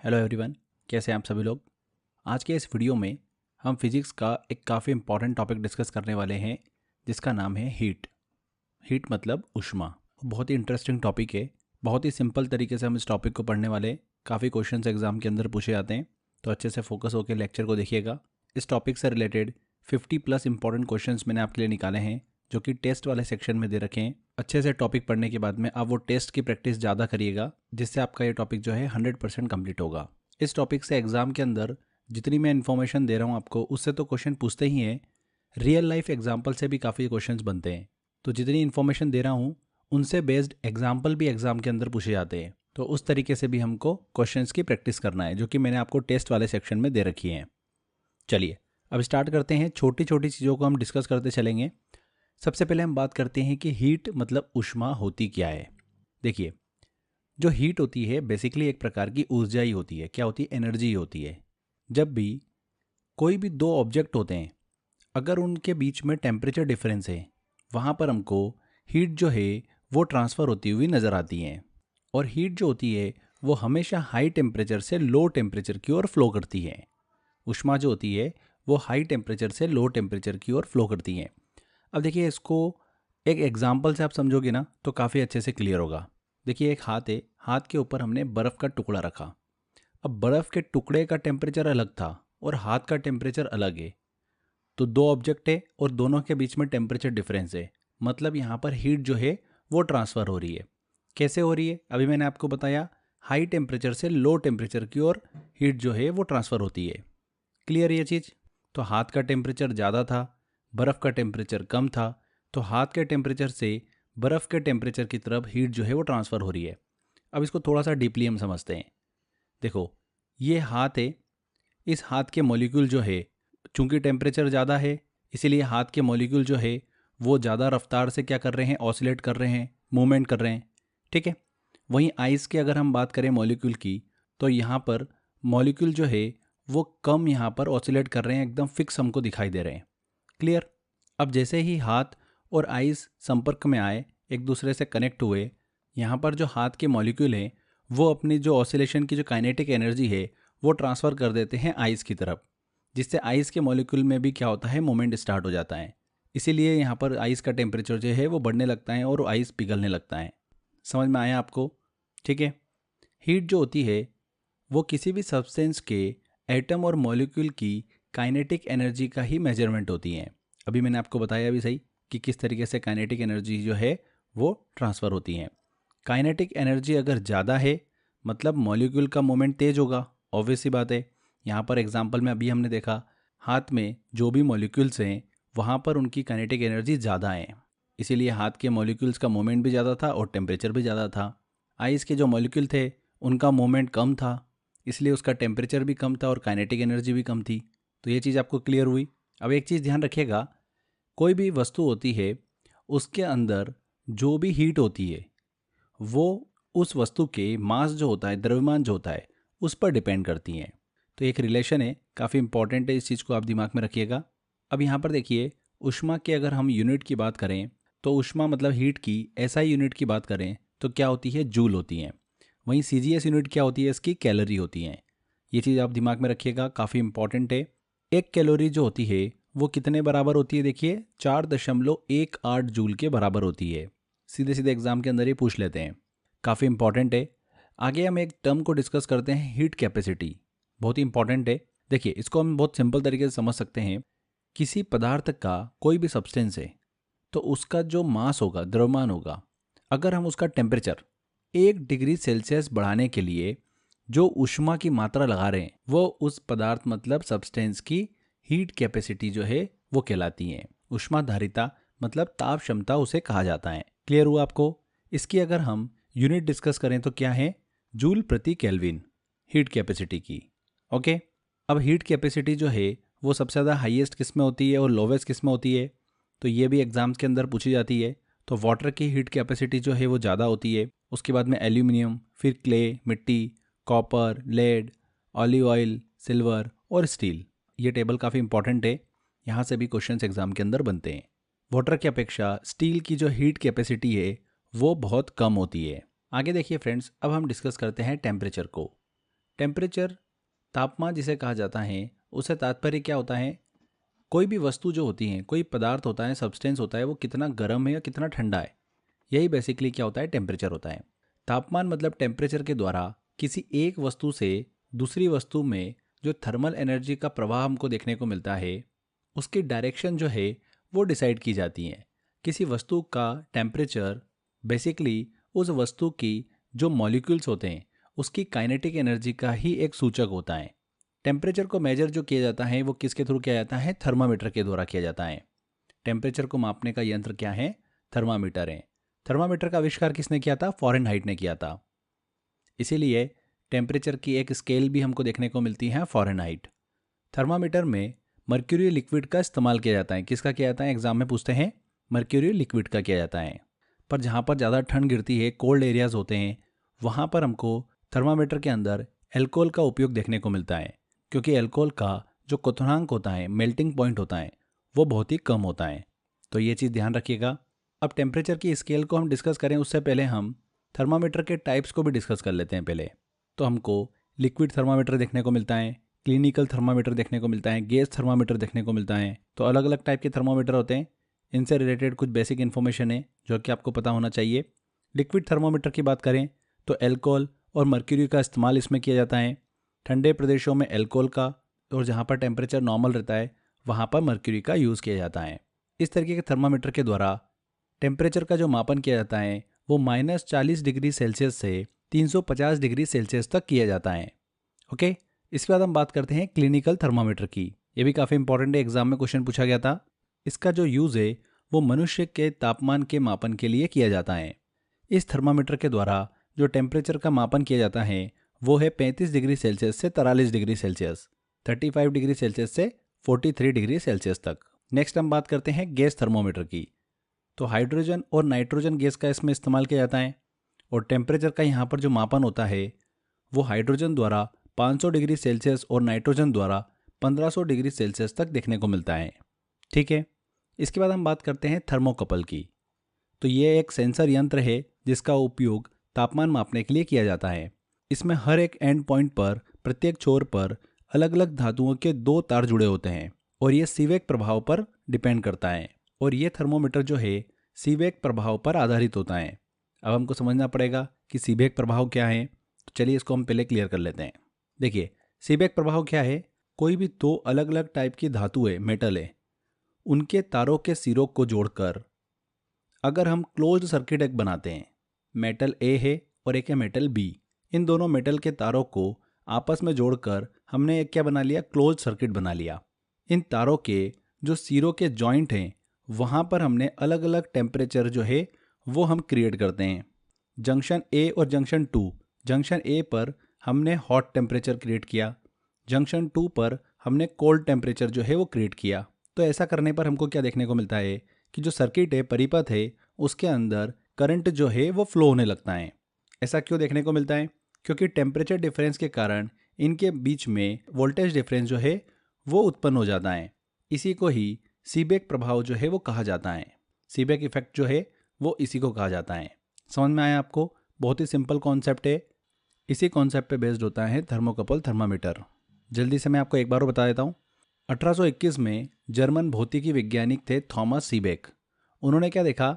Hello everyone, कैसे हैं आप सभी लोग। आज के इस वीडियो में हम फिजिक्स का एक काफ़ी इंपॉर्टेंट टॉपिक डिस्कस करने वाले हैं जिसका नाम है हीट। हीट मतलब ऊष्मा। बहुत ही इंटरेस्टिंग टॉपिक है। बहुत ही सिंपल तरीके से हम इस टॉपिक को पढ़ने वाले। काफ़ी क्वेश्चंस एग्जाम के अंदर पूछे जाते हैं, तो अच्छे से फोकस होकर लेक्चर को देखिएगा। इस टॉपिक से रिलेटेड 50+ इंपॉर्टेंट क्वेश्चंस मैंने आपके लिए निकाले हैं जो कि टेस्ट वाले सेक्शन में दे रखे हैं। अच्छे से टॉपिक पढ़ने के बाद में आप वो टेस्ट की प्रैक्टिस ज़्यादा करिएगा, जिससे आपका ये टॉपिक जो है 100% कंप्लीट होगा। इस टॉपिक से एग्जाम के अंदर जितनी मैं इन्फॉर्मेशन दे रहा हूँ आपको, उससे तो क्वेश्चन पूछते ही हैं। रियल लाइफ एग्जाम्पल से भी काफ़ी क्वेश्चंस बनते हैं। तो जितनी इन्फॉर्मेशन दे रहा हूँ उनसे बेस्ड एग्जाम्पल भी एग्जाम के अंदर पूछे जाते हैं। तो उस तरीके से भी हमको क्वेश्चंस की प्रैक्टिस करना है, जो कि मैंने आपको टेस्ट वाले सेक्शन में दे रखी हैं। चलिए अब स्टार्ट करते हैं। छोटी छोटी चीज़ों को हम डिस्कस करते चलेंगे। सबसे पहले हम बात करते हैं कि हीट मतलब ऊष्मा होती क्या है। देखिए, जो हीट होती है बेसिकली एक प्रकार की ऊर्जा ही होती है। क्या होती है? एनर्जी ही होती है। जब भी कोई भी दो ऑब्जेक्ट होते हैं, अगर उनके बीच में टेम्परेचर डिफरेंस है, वहाँ पर हमको हीट जो है वो ट्रांसफ़र होती हुई नज़र आती है। और हीट जो होती है वो हमेशा हाई टेम्परेचर से लो टेम्परेचर की ओर फ्लो करती है। ऊष्मा जो होती है वो हाई टेम्परेचर से लो टेम्परेचर की ओर फ्लो करती है। अब देखिए, इसको एक एग्जाम्पल से आप समझोगे ना तो काफ़ी अच्छे से क्लियर होगा। देखिए, एक हाथ है, हाथ के ऊपर हमने बर्फ़ का टुकड़ा रखा। अब बर्फ़ के टुकड़े का टेम्परेचर अलग था और हाथ का टेम्परेचर अलग है। तो दो ऑब्जेक्ट है और दोनों के बीच में टेम्परेचर डिफरेंस है। मतलब यहाँ पर हीट जो है वो ट्रांसफ़र हो रही है। कैसे हो रही है? अभी मैंने आपको बताया, हाई टेम्परेचर से लो टेम्परेचर की ओर हीट जो है वो ट्रांसफ़र होती है। क्लियर ये चीज़? तो हाथ का टेम्परेचर ज़्यादा था, बर्फ़ का टेम्परेचर कम था, तो हाथ के टेम्परेचर से बर्फ़ के टेम्परेचर की तरफ हीट जो है वो ट्रांसफ़र हो रही है। अब इसको थोड़ा सा डीपली हम समझते हैं। देखो, ये हाथ है, इस हाथ के मॉलिक्यूल जो है, चूंकि टेम्परेचर ज़्यादा है, इसीलिए हाथ के मॉलिक्यूल जो है वो ज़्यादा रफ्तार से क्या कर रहे हैं? ऑसिलेट कर रहे हैं, मूवमेंट कर रहे हैं। ठीक है। वहीं आइस की अगर हम बात करें मॉलिक्यूल की, तो यहाँ पर मॉलिक्यूल जो है वो कम यहाँ पर ऑसिलेट कर रहे हैं, एकदम फिक्स हमको दिखाई दे रहे हैं। क्लियर? अब जैसे ही हाथ और आइस संपर्क में आए, एक दूसरे से कनेक्ट हुए, यहाँ पर जो हाथ के मॉलिक्यूल हैं वो अपनी जो ऑसिलेशन की जो काइनेटिक एनर्जी है वो ट्रांसफ़र कर देते हैं आइस की तरफ, जिससे आइस के मॉलिक्यूल में भी क्या होता है? मोमेंट स्टार्ट हो जाता है। इसीलिए यहाँ पर आइस का टेम्परेचर जो है वो बढ़ने लगता है और आइस पिघलने लगता है। समझ में आया आपको? ठीक है। हीट जो होती है वो किसी भी सब्सटेंस के एटम और मॉलिक्यूल की काइनेटिक एनर्जी का ही मेजरमेंट होती है। अभी मैंने आपको बताया भी सही कि किस तरीके से काइनेटिक एनर्जी जो है वो ट्रांसफ़र होती है। काइनेटिक एनर्जी अगर ज़्यादा है मतलब मॉलिक्यूल का मोमेंट तेज होगा, ऑब्वियस सी बात है। यहाँ पर एग्जांपल में अभी हमने देखा, हाथ में जो भी मॉलिक्यूल्स हैं वहाँ पर उनकी काइनेटिक एनर्जी ज़्यादा है, इसीलिए हाथ के मॉलिक्यूल्स का मोमेंट भी ज़्यादा था और टेम्परेचर भी ज़्यादा था। आइस के जो मॉलिक्यूल थे उनका मोमेंट कम था, इसलिए उसका टेम्परेचर भी कम था और काइनेटिक एनर्जी भी कम थी। तो ये चीज़ आपको क्लियर हुई। अब एक चीज़ ध्यान रखिएगा, कोई भी वस्तु होती है उसके अंदर जो भी हीट होती है वो उस वस्तु के मास जो होता है, द्रव्यमान जो होता है, उस पर डिपेंड करती हैं। तो एक रिलेशन है, काफ़ी इंपॉर्टेंट है, इस चीज़ को आप दिमाग में रखिएगा। अब यहाँ पर देखिए, ऊष्मा के अगर हम यूनिट की बात करें तो ऊष्मा मतलब हीट की एसआई यूनिट की बात करें तो क्या होती है? जूल होती हैं। वहीं सीजीएस यूनिट क्या होती है? इसकी कैलोरी होती हैं। ये चीज़ आप दिमाग में रखिएगा, काफ़ी इंपॉर्टेंट है। एक कैलोरी जो होती है वो कितने बराबर होती है? देखिए, 4.18 जूल के बराबर होती है। सीधे सीधे एग्जाम के अंदर ही पूछ लेते हैं, काफ़ी इंपॉर्टेंट है। आगे हम एक टर्म को डिस्कस करते हैं, हीट कैपेसिटी। बहुत ही इंपॉर्टेंट है। देखिए, इसको हम बहुत सिंपल तरीके से समझ सकते हैं। किसी पदार्थ का कोई भी सब्सटेंस है तो उसका जो मास होगा, द्रव्यमान होगा, अगर हम उसका टेम्परेचर 1 डिग्री सेल्सियस बढ़ाने के लिए जो ऊष्मा की मात्रा लगा रहे हैं वो उस पदार्थ मतलब सब्सटेंस की हीट कैपेसिटी जो है वो कहलाती है। ऊष्मा धारिता मतलब ताप क्षमता उसे कहा जाता है। क्लियर हुआ आपको? इसकी अगर हम यूनिट डिस्कस करें तो क्या है? जूल प्रति केल्विन, हीट कैपेसिटी की। ओके। अब हीट कैपेसिटी जो है वो सबसे ज़्यादा हाईएस्ट किस में होती है और लोवेस्ट किस में होती है? तो ये भी एग्जाम्स के अंदर पूछी जाती है। तो वाटर की हीट कैपेसिटी जो है वो ज़्यादा होती है, उसके बाद में एल्यूमिनियम, फिर क्ले, मिट्टी, copper, lead, olive oil, silver और स्टील। ये टेबल काफ़ी इंपॉर्टेंट है, यहाँ से भी क्वेश्चंस एग्जाम के अंदर बनते हैं। वाटर की अपेक्षा स्टील की जो हीट कैपेसिटी है वो बहुत कम होती है। आगे देखिए फ्रेंड्स, अब हम डिस्कस करते हैं टेम्परेचर को। टेम्परेचर, तापमान जिसे कहा जाता है, उससे तात्पर्य क्या होता है? कोई भी वस्तु जो होती है, कोई पदार्थ होता है, सब्सटेंस होता है, वो कितना गर्म है या कितना ठंडा है, यही बेसिकली क्या होता है? टेम्परेचर होता है। तापमान मतलब टेम्परेचर के द्वारा किसी एक वस्तु से दूसरी वस्तु में जो थर्मल एनर्जी का प्रवाह हमको देखने को मिलता है, उसकी डायरेक्शन जो है वो डिसाइड की जाती है। किसी वस्तु का टेम्परेचर बेसिकली उस वस्तु की जो मॉलिक्यूल्स होते हैं उसकी काइनेटिक एनर्जी का ही एक सूचक होता है। टेम्परेचर को मेजर जो किया जाता है वो किसके थ्रू किया जाता है? थर्मामीटर के द्वारा किया जाता है। टेम्परेचर को मापने का यंत्र क्या है? थर्मामीटर है। थर्मामीटर का आविष्कार किसने किया था? फ़ारेनहाइट ने किया था। इसीलिए टेम्परेचर की एक स्केल भी हमको देखने को मिलती है, फ़ारेनहाइट। थर्मामीटर में मर्क्यूरी लिक्विड का इस्तेमाल किया जाता है। किसका किया जाता है? एग्जाम में पूछते हैं, मर्क्यूरी लिक्विड का किया जाता है। पर जहाँ पर ज़्यादा ठंड गिरती है, कोल्ड एरियाज होते हैं, वहाँ पर हमको थर्मामीटर के अंदर एल्कोहल का उपयोग देखने को मिलता है, क्योंकि एल्कोहल का जो क्वथनांक होता है, मेल्टिंग पॉइंट होता है, वो बहुत ही कम होता है। तो ये चीज़ ध्यान रखिएगा। अब टेम्परेचर की स्केल को हम डिस्कस करें उससे पहले हम थर्मामीटर के टाइप्स को भी डिस्कस कर लेते हैं पहले। तो हमको लिक्विड थर्मामीटर देखने को मिलता है, क्लिनिकल थर्मामीटर देखने को मिलता है, गैस थर्मामीटर देखने को मिलता है। तो अलग अलग टाइप के थर्मामीटर होते हैं। इनसे रिलेटेड कुछ बेसिक इन्फॉर्मेशन है जो कि आपको पता होना चाहिए। लिक्विड थर्मामीटर की बात करें तो एल्कोहल और मर्क्यूरी का इस्तेमाल इसमें किया जाता है। ठंडे प्रदेशों में एल्कोहल का, और जहाँ पर टेम्परेचर नॉर्मल रहता है वहाँ पर मर्क्यूरी का यूज़ किया जाता है। इस तरीके के थर्मामीटर के द्वारा टेम्परेचर का जो मापन किया जाता है वो -40 डिग्री सेल्सियस से 350 डिग्री सेल्सियस तक किया जाता है। ओके, इसके बाद हम बात करते हैं क्लिनिकल थर्मामीटर की। ये भी काफ़ी इंपॉर्टेंट है, एग्जाम में क्वेश्चन पूछा गया था। इसका जो यूज़ है वो मनुष्य के तापमान के मापन के लिए किया जाता है। इस थर्मामीटर के द्वारा जो टेम्परेचर का मापन किया जाता है वो है 35 डिग्री सेल्सियस से 43 डिग्री सेल्सियस, 35 डिग्री सेल्सियस से 43 डिग्री सेल्सियस तक। नेक्स्ट हम बात करते हैं गैस थर्मोमीटर की। तो हाइड्रोजन और नाइट्रोजन गैस का इसमें इस्तेमाल किया जाता है, और टेम्परेचर का यहाँ पर जो मापन होता है वो हाइड्रोजन द्वारा 500 डिग्री सेल्सियस और नाइट्रोजन द्वारा 1500 डिग्री सेल्सियस तक देखने को मिलता है। ठीक है, इसके बाद हम बात करते हैं थर्मोकपल की। तो ये एक सेंसर यंत्र है जिसका उपयोग तापमान मापने के लिए किया जाता है। इसमें हर एक एंड पॉइंट पर, प्रत्येक छोर पर अलग अलग धातुओं के 2 तार जुड़े होते हैं, और ये सीवेक प्रभाव पर डिपेंड करता है। और ये थर्मोमीटर जो है सीबेक प्रभाव पर आधारित होता है। अब हमको समझना पड़ेगा कि सीबेक प्रभाव क्या है, तो चलिए इसको हम पहले क्लियर कर लेते हैं। देखिए, सीबेक प्रभाव क्या है? कोई भी 2 अलग अलग टाइप की धातु है, मेटल है, उनके तारों के सिरों को जोड़कर अगर हम क्लोज्ड सर्किट एक बनाते हैं, मेटल ए है और एक है मेटल बी, इन दोनों मेटल के तारों को आपस में जोड़कर हमने एक क्या बना लिया? क्लोज्ड सर्किट बना लिया। इन तारों के जो सिरों के जॉइंट हैं वहाँ पर हमने अलग अलग टेम्परेचर जो है वो हम क्रिएट करते हैं। जंक्शन ए और जंक्शन 2, जंक्शन ए पर हमने हॉट टेम्परेचर क्रिएट किया, जंक्शन 2 पर हमने कोल्ड टेम्परेचर जो है वो क्रिएट किया। तो ऐसा करने पर हमको क्या देखने को मिलता है कि जो सर्किट है, परिपथ है, उसके अंदर करंट जो है वो फ्लो होने लगता है। ऐसा क्यों देखने को मिलता है? क्योंकि टेम्परेचर डिफरेंस के कारण इनके बीच में वोल्टेज डिफरेंस जो है वो उत्पन्न हो जाता है। इसी को ही सीबेक प्रभाव जो है वो कहा जाता है। सीबेक इफेक्ट जो है वो इसी को कहा जाता है। समझ में आया आपको? बहुत ही सिंपल कॉन्सेप्ट है। इसी कॉन्सेप्ट पे बेस्ड होता है थर्मोकपल थर्मामीटर। जल्दी से मैं आपको एक बार बता देता हूँ। 1821 में जर्मन भौतिकी वैज्ञानिक थे थॉमस सीबेक। उन्होंने क्या देखा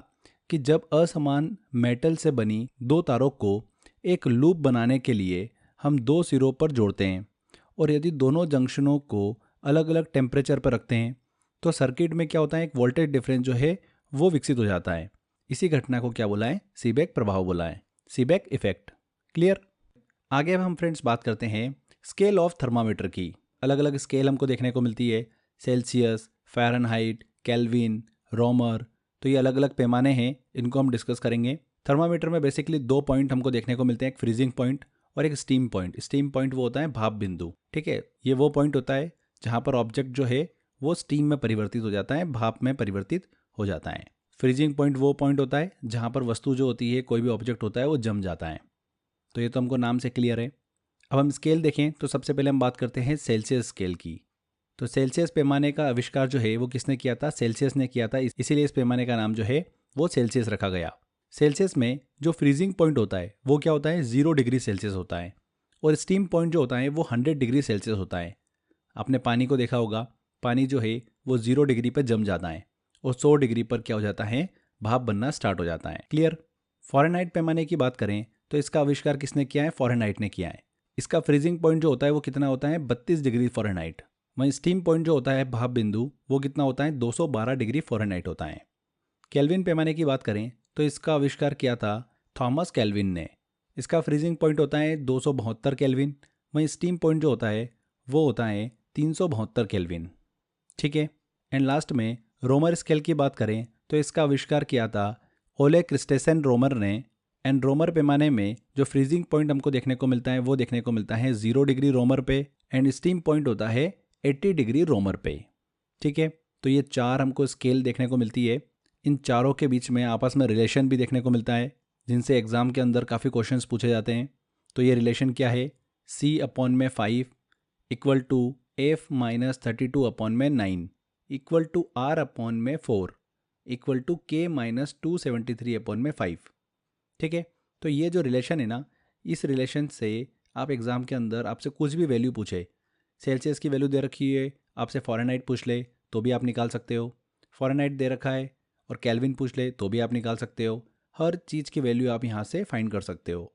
कि जब असमान मेटल से बनी 2 तारों को एक लूप बनाने के लिए हम 2 सिरों पर जोड़ते हैं, और यदि दोनों जंक्शनों को अलग अलग टेम्परेचर पर रखते हैं तो सर्किट में क्या होता है? एक वोल्टेज डिफरेंस जो है वो विकसित हो जाता है। इसी घटना को क्या बोला है? सीबेक प्रभाव बोला है, सीबेक इफेक्ट। क्लियर? आगे अब हम फ्रेंड्स बात करते हैं स्केल ऑफ थर्मामीटर की। अलग अलग स्केल हमको देखने को मिलती है, सेल्सियस, फ़ारेनहाइट, केल्विन, रोमर। तो ये अलग अलग पैमाने हैं, इनको हम डिस्कस करेंगे। थर्मामीटर में बेसिकली 2 पॉइंट हमको देखने को मिलते हैं, एक फ्रीजिंग पॉइंट और एक स्टीम पॉइंट। स्टीम पॉइंट वो होता है भाप बिंदु। ठीक है, ये वो पॉइंट होता है जहाँ पर ऑब्जेक्ट जो है वो स्टीम में परिवर्तित हो जाता है, भाप में परिवर्तित हो जाता है। फ्रीजिंग पॉइंट वो पॉइंट होता है जहाँ पर वस्तु जो होती है, कोई भी ऑब्जेक्ट होता है, वो जम जाता है। तो ये तो हमको नाम से क्लियर है। अब हम स्केल देखें तो सबसे पहले हम बात करते हैं सेल्सियस स्केल की। तो सेल्सियस पैमाने का आविष्कार जो है वो किसने किया था? सेल्सियस ने किया था। इसीलिए इस पैमाने का नाम जो है वो सेल्सियस रखा गया। सेल्सियस में जो फ्रीजिंग पॉइंट होता है वो क्या होता है? 0 डिग्री सेल्सियस होता है, और स्टीम पॉइंट जो होता है वो 100 डिग्री सेल्सियस होता है। आपने पानी को देखा होगा, पानी जो है वो 0 डिग्री पर जम जाता है और 100 डिग्री पर क्या हो जाता है, भाप बनना स्टार्ट हो जाता है। क्लियर। फ़ारेनहाइट पैमाने की बात करें तो इसका आविष्कार किसने किया है, फ़ारेनहाइट ने किया है। इसका फ्रीजिंग पॉइंट जो होता है वो कितना होता है, 32 डिग्री फ़ारेनहाइट। वहीं स्टीम पॉइंट जो होता है, भाप बिंदु, वो कितना होता है, 212 डिग्री फ़ारेनहाइट होता है। केल्विन पैमाने की बात करें तो इसका आविष्कार किया था थॉमस केल्विन ने। इसका फ्रीजिंग पॉइंट होता है 272 केल्विन। वहीं स्टीम पॉइंट जो होता है वो होता है 372 केल्विन। ठीक है। एंड लास्ट में रोमर स्केल की बात करें तो इसका आविष्कार किया था ओले क्रिस्टेसन रोमर ने। एंड रोमर पैमाने में जो फ्रीजिंग पॉइंट हमको देखने को मिलता है वो देखने को मिलता है 0 डिग्री रोमर पे, एंड स्टीम पॉइंट होता है 80 डिग्री रोमर पे। ठीक है। तो ये 4 हमको स्केल देखने को मिलती है। इन चारों के बीच में आपस में रिलेशन भी देखने को मिलता है, जिनसे एग्जाम के अंदर काफ़ी क्वेश्चंस पूछे जाते हैं। तो ये रिलेशन क्या है, C/5 equal to F-32/9 equal to R/4 equal to K-273/5। ठीक है। तो ये जो रिलेशन है ना, इस रिलेशन से आप एग्ज़ाम के अंदर आपसे कुछ भी वैल्यू पूछे, सेल्सियस की वैल्यू दे रखी है, आपसे फ़ारेनहाइट पूछ ले तो भी आप निकाल सकते हो, फ़ारेनहाइट दे रखा है और केल्विन पूछ ले तो भी आप निकाल सकते हो। हर चीज़ की वैल्यू आप यहाँ से फाइंड कर सकते हो।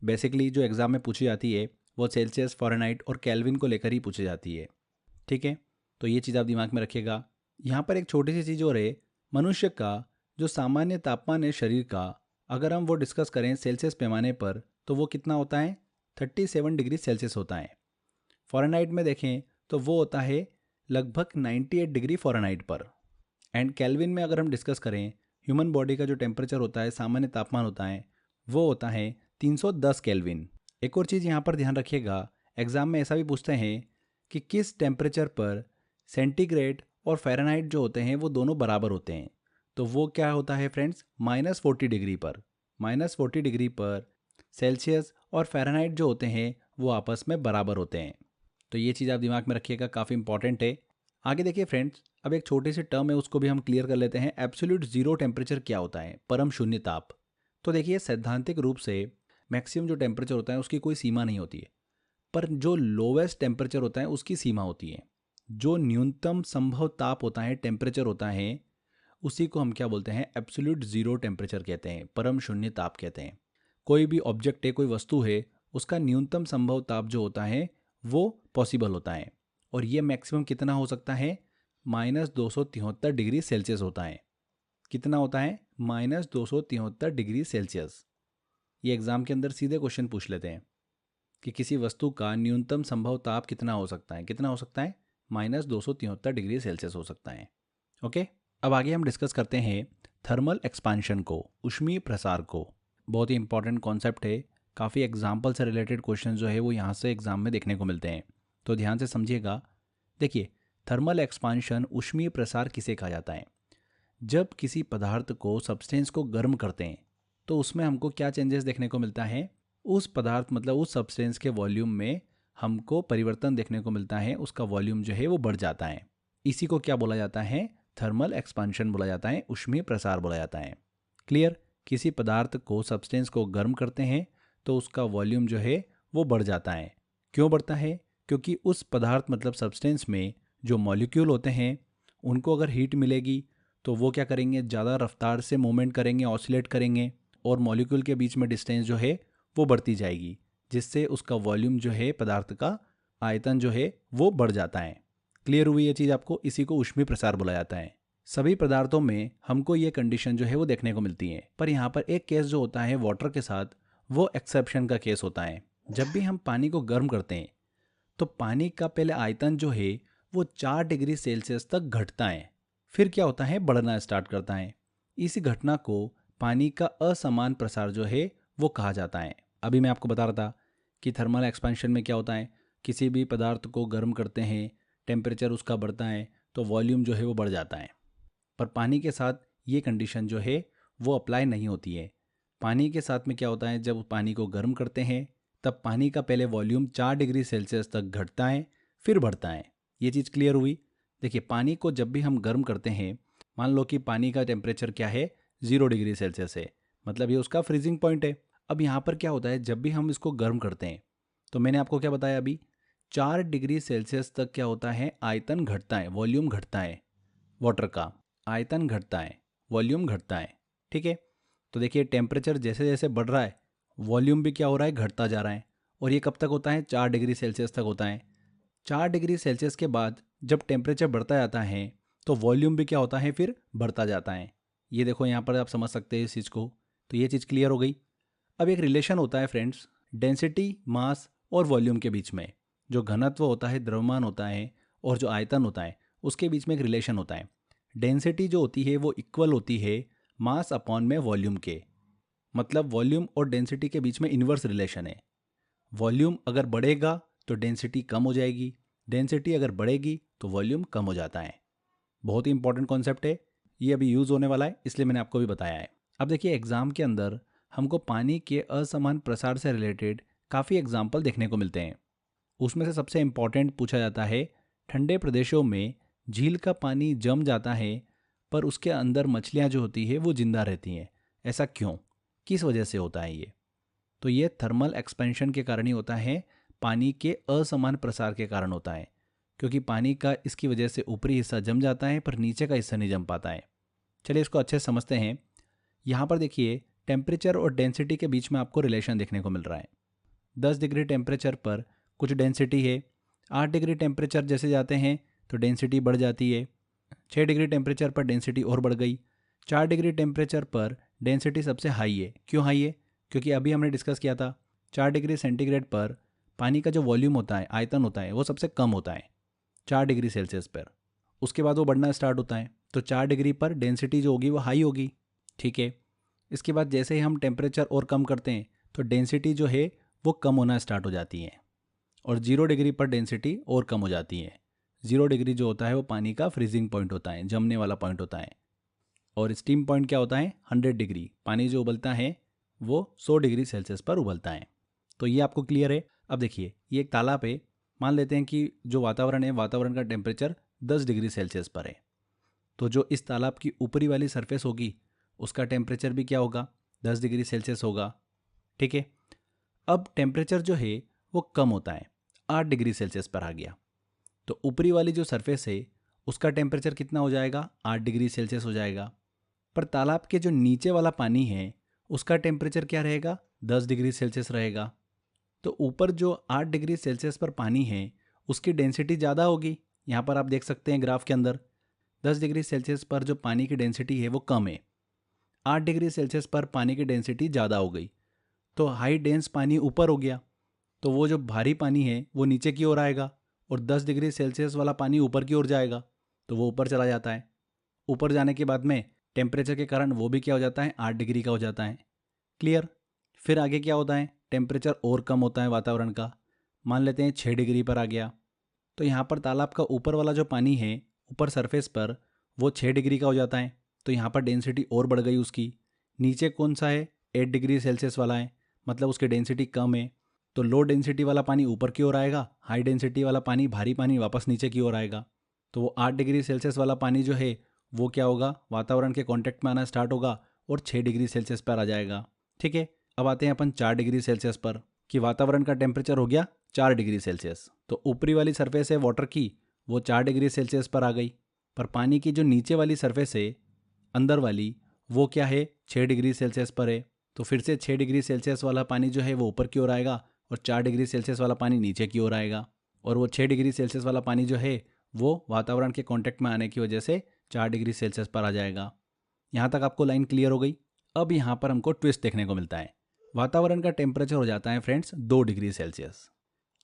बेसिकली जो एग्ज़ाम में पूछी जाती है वो सेल्सियस, फ़ारेनहाइट और केल्विन को लेकर ही पूछी जाती है। ठीक है। तो ये चीज़ आप दिमाग में रखिएगा। यहाँ पर एक छोटी सी चीज़ और है, मनुष्य का जो सामान्य तापमान है शरीर का, अगर हम वो डिस्कस करें सेल्सियस पैमाने पर तो वो कितना होता है, 37 डिग्री सेल्सियस होता है। फ़ारेनहाइट में देखें तो वो होता है लगभग 98 डिग्री फ़ारेनहाइट पर। एंड केल्विन में अगर हम डिस्कस करें, ह्यूमन बॉडी का जो टेम्परेचर होता है, सामान्य तापमान होता है, वो होता है 310 केल्विन। एक और चीज़ यहाँ पर ध्यान रखिएगा, एग्ज़ाम में ऐसा भी पूछते हैं कि किस टेम्परेचर पर सेंटीग्रेड और फ़ारेनहाइट जो होते हैं वो दोनों बराबर होते हैं। तो वो क्या होता है फ्रेंड्स, -40 डिग्री पर। -40 डिग्री पर सेल्सियस और फ़ारेनहाइट जो होते हैं वो आपस में बराबर होते हैं। तो ये चीज़ आप दिमाग में रखिएगा, काफ़ी इंपॉर्टेंट है। आगे देखिए फ्रेंड्स, अब एक छोटी सी टर्म है उसको भी हम क्लियर कर लेते हैं। एब्सोल्यूट ज़ीरो टेम्परेचर क्या होता है, परम शून्य ताप। तो देखिए सैद्धांतिक रूप से मैक्सिमम जो टेम्परेचर होता है उसकी कोई सीमा नहीं होती है, पर जो लोवेस्ट टेम्परेचर होता है उसकी सीमा होती है। जो न्यूनतम संभव ताप होता है, टेम्परेचर होता है, उसी को हम क्या बोलते हैं, एब्सोल्यूट ज़ीरो टेम्परेचर कहते हैं, परम शून्य ताप कहते हैं। कोई भी ऑब्जेक्ट है, कोई वस्तु है, उसका न्यूनतम संभव ताप जो होता है वो पॉसिबल होता है, और ये मैक्सिमम कितना हो सकता है, -273 डिग्री सेल्सियस होता है। कितना होता है, -273 डिग्री सेल्सियस। ये एग्ज़ाम के अंदर सीधे क्वेश्चन पूछ लेते हैं कि किसी वस्तु का न्यूनतम संभव ताप कितना हो सकता है, कितना हो सकता है, -273 डिग्री सेल्सियस हो सकता है। ओके। अब आगे हम डिस्कस करते हैं थर्मल एक्सपांशन को, ऊष्मीय प्रसार को। बहुत ही इंपॉर्टेंट कॉन्सेप्ट है, काफ़ी एग्जाम्पल से रिलेटेड क्वेश्चन जो है वो यहाँ से एग्जाम में देखने को मिलते हैं, तो ध्यान से समझिएगा। देखिए, थर्मल एक्सपांशन, ऊष्मीय प्रसार किसे कहा जाता है, जब किसी पदार्थ को, सब्सटेंस को गर्म करते हैं तो उसमें हमको क्या चेंजेस देखने को मिलता है, उस पदार्थ मतलब उस सब्सटेंस के वॉल्यूम में हमको परिवर्तन देखने को मिलता है, उसका वॉल्यूम जो है वो बढ़ जाता है। इसी को क्या बोला जाता है, थर्मल एक्सपांशन बोला जाता है, ऊष्मीय प्रसार बोला जाता है। क्लियर। किसी पदार्थ को, सब्सटेंस को गर्म करते हैं तो उसका वॉल्यूम जो है वो बढ़ जाता है। क्यों बढ़ता है, क्योंकि उस पदार्थ मतलब सब्सटेंस में जो मॉलिक्यूल होते हैं उनको अगर हीट मिलेगी तो वो क्या करेंगे, ज़्यादा रफ्तार से मूवमेंट करेंगे, ऑसिलेट करेंगे, और मॉलिक्यूल के बीच में डिस्टेंस जो है वो बढ़ती जाएगी, जिससे उसका वॉल्यूम जो है, पदार्थ का आयतन जो है वो बढ़ जाता है। क्लियर हुई ये चीज़ आपको, इसी को ऊष्मीय प्रसार बोला जाता है। सभी पदार्थों में हमको ये कंडीशन जो है वो देखने को मिलती है, पर यहाँ पर एक केस जो होता है वाटर के साथ, वो एक्सेप्शन का केस होता है। जब भी हम पानी को गर्म करते हैं तो पानी का पहले आयतन जो है वो 4 डिग्री सेल्सियस तक घटता है, फिर क्या होता है, बढ़ना स्टार्ट करता है। इसी घटना को पानी का असमान प्रसार जो है वो कहा जाता है। अभी मैं आपको बता रहा था कि थर्मल एक्सपेंशन में क्या होता है, किसी भी पदार्थ को गर्म करते हैं, टेम्परेचर उसका बढ़ता है तो वॉल्यूम जो है वो बढ़ जाता है। पर पानी के साथ ये कंडीशन जो है वो अप्लाई नहीं होती है। पानी के साथ में क्या होता है, जब पानी को गर्म करते हैं तब पानी का पहले वॉल्यूम 4 डिग्री सेल्सियस तक घटता है, फिर बढ़ता है। ये चीज़ क्लियर हुई। देखिए, पानी को जब भी हम गर्म करते हैं, मान लो कि पानी का टेम्परेचर क्या है, 0 डिग्री सेल्सियस है, मतलब ये उसका फ्रीजिंग पॉइंट है। अब यहाँ पर क्या होता है, जब भी हम इसको गर्म करते हैं तो मैंने आपको क्या बताया अभी, 4 डिग्री सेल्सियस तक क्या होता है, आयतन घटता है, वॉल्यूम घटता है वाटर का, आयतन घटता है, वॉल्यूम घटता है। ठीक है, तो देखिए टेम्परेचर जैसे जैसे बढ़ रहा है वॉल्यूम भी क्या हो रहा है, घटता जा रहा है। और ये कब तक होता है, 4 डिग्री सेल्सियस तक होता है। 4 डिग्री सेल्सियस के बाद जब टेम्परेचर बढ़ता जाता है तो वॉल्यूम भी क्या होता है, फिर बढ़ता जाता है। ये देखो यहाँ पर आप समझ सकते हैं इस चीज़ को। तो ये चीज़ क्लियर हो गई। अब एक रिलेशन होता है फ्रेंड्स, डेंसिटी, मास और वॉल्यूम के बीच में। जो घनत्व होता है, द्रव्यमान होता है, और जो आयतन होता है उसके बीच में एक रिलेशन होता है। डेंसिटी जो होती है वो इक्वल होती है मास अपॉन में वॉल्यूम के। मतलब वॉल्यूम और डेंसिटी के बीच में इन्वर्स रिलेशन है। वॉल्यूम अगर बढ़ेगा तो डेंसिटी कम हो जाएगी, डेंसिटी अगर बढ़ेगी तो वॉल्यूम कम हो जाता है। बहुत ही इंपॉर्टेंट कॉन्सेप्ट है, ये अभी यूज़ होने वाला है इसलिए मैंने आपको भी बताया है। अब देखिए एग्जाम के अंदर हमको पानी के असमान प्रसार से रिलेटेड काफ़ी एग्जाम्पल देखने को मिलते हैं। उसमें से सबसे इम्पॉर्टेंट पूछा जाता है, ठंडे प्रदेशों में झील का पानी जम जाता है पर उसके अंदर मछलियाँ जो होती है वो जिंदा रहती हैं, ऐसा क्यों, किस वजह से होता है ये। तो ये थर्मल एक्सपेंशन के कारण ही होता है, पानी के असमान प्रसार के कारण होता है। क्योंकि पानी का इसकी वजह से ऊपरी हिस्सा जम जाता है पर नीचे का हिस्सा नहीं जम पाता है। चलिए इसको अच्छे से समझते हैं। यहाँ पर देखिए टेम्परेचर और डेंसिटी के बीच में आपको रिलेशन देखने को मिल रहा है। 10 डिग्री टेम्परेचर पर कुछ डेंसिटी है, 8 डिग्री टेम्परेचर जैसे जाते हैं तो डेंसिटी बढ़ जाती है, 6 डिग्री टेम्परेचर पर डेंसिटी और बढ़ गई, 4 डिग्री टेम्परेचर पर डेंसिटी सबसे हाई है। क्यों हाई है, क्योंकि अभी हमने डिस्कस किया था 4 डिग्री सेंटीग्रेड पर पानी का जो वॉल्यूम होता है, आयतन होता है, वो सबसे कम होता है 4 डिग्री सेल्सियस पर। उसके बाद वो बढ़ना स्टार्ट होता है तो 4 डिग्री पर डेंसिटी जो होगी वो हाई होगी। ठीक है, इसके बाद जैसे ही हम टेम्परेचर और कम करते हैं तो डेंसिटी जो है वो कम होना स्टार्ट हो जाती है और 0 डिग्री पर डेंसिटी और कम हो जाती है। 0 डिग्री जो होता है वो पानी का फ्रीजिंग पॉइंट होता है, जमने वाला पॉइंट होता है। और स्टीम पॉइंट क्या होता है, 100 डिग्री। पानी जो उबलता है वो 100 डिग्री सेल्सियस पर उबलता है। तो ये आपको क्लियर है। अब देखिए ये एक तालाब है, मान लेते हैं कि जो वातावरण है, वातावरण का टेम्परेचर 10 डिग्री सेल्सियस पर है। तो जो इस तालाब की ऊपरी वाली सरफेस होगी उसका टेम्परेचर भी क्या होगा, 10 डिग्री सेल्सियस होगा। ठीक है, अब टेम्परेचर जो है वो कम होता है, 8 डिग्री सेल्सियस पर आ गया। तो ऊपरी वाली जो सरफेस है उसका टेम्परेचर कितना हो जाएगा, 8 डिग्री सेल्सियस हो जाएगा। पर तालाब के जो नीचे वाला पानी है उसका टेम्परेचर क्या रहेगा, 10 डिग्री सेल्सियस रहेगा। तो ऊपर जो 8 डिग्री सेल्सियस पर पानी है उसकी डेंसिटी ज़्यादा होगी। यहाँ पर आप देख सकते हैं ग्राफ के अंदर 10 डिग्री सेल्सियस पर जो पानी की डेंसिटी है वो कम है, 8 डिग्री सेल्सियस पर पानी की डेंसिटी ज़्यादा हो गई। तो हाई डेंस पानी ऊपर हो गया, तो वो जो भारी पानी है वो नीचे की ओर आएगा और 10 डिग्री सेल्सियस वाला पानी ऊपर की ओर जाएगा, तो वो ऊपर चला जाता है। ऊपर जाने के बाद में टेम्परेचर के कारण वो भी क्या हो जाता है, 8 डिग्री का हो जाता है। क्लियर। फिर आगे क्या होता है, टेम्परेचर और कम होता है वातावरण का, मान लेते हैं 6 डिग्री पर आ गया। तो यहाँ पर तालाब का ऊपर वाला जो पानी है ऊपर सरफेस पर वो 6 डिग्री का हो जाता है। तो यहाँ पर डेंसिटी और बढ़ गई उसकी। नीचे कौन सा है, 8 डिग्री सेल्सियस वाला है, मतलब उसकी डेंसिटी कम है। तो लो डेंसिटी वाला पानी ऊपर की ओर आएगा, हाई डेंसिटी वाला पानी, भारी पानी, वापस नीचे की ओर आएगा। तो वो 8 डिग्री सेल्सियस वाला पानी जो है वो क्या होगा, वातावरण के कांटेक्ट में आना स्टार्ट होगा और 6 डिग्री सेल्सियस पर आ जाएगा। ठीक है, अब आते हैं अपन 4 डिग्री सेल्सियस पर, कि वातावरण का टेम्परेचर हो गया 4 डिग्री सेल्सियस। तो ऊपरी वाली सरफेस है वाटर की वो 4 डिग्री सेल्सियस पर आ गई, पर पानी की जो नीचे वाली सरफेस है अंदर वाली वो क्या है, 6 डिग्री सेल्सियस पर है। तो फिर से 6 डिग्री सेल्सियस वाला पानी जो है वो ऊपर की ओर आएगा और 4 डिग्री सेल्सियस वाला पानी नीचे की ओर आएगा। और वो 6 डिग्री सेल्सियस वाला पानी जो है वो वातावरण के कांटेक्ट में आने की वजह से 4 डिग्री सेल्सियस पर आ जाएगा। यहाँ तक आपको लाइन क्लियर हो गई। अब यहाँ पर हमको ट्विस्ट देखने को मिलता है। वातावरण का टेम्परेचर हो जाता है फ्रेंड्स 2 डिग्री सेल्सियस।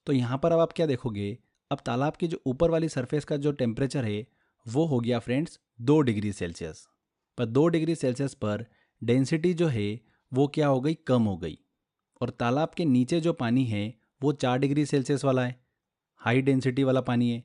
तो यहाँ पर अब आप क्या देखोगे, अब तालाब की जो ऊपर वाली सरफेस का जो टेम्परेचर है वो हो गया फ्रेंड्स 2 डिग्री सेल्सियस। पर 2 डिग्री सेल्सियस पर डेंसिटी जो है वो क्या हो गई, कम हो गई। और तालाब के नीचे जो पानी है वो 4 डिग्री सेल्सियस वाला है, हाई डेंसिटी वाला पानी है।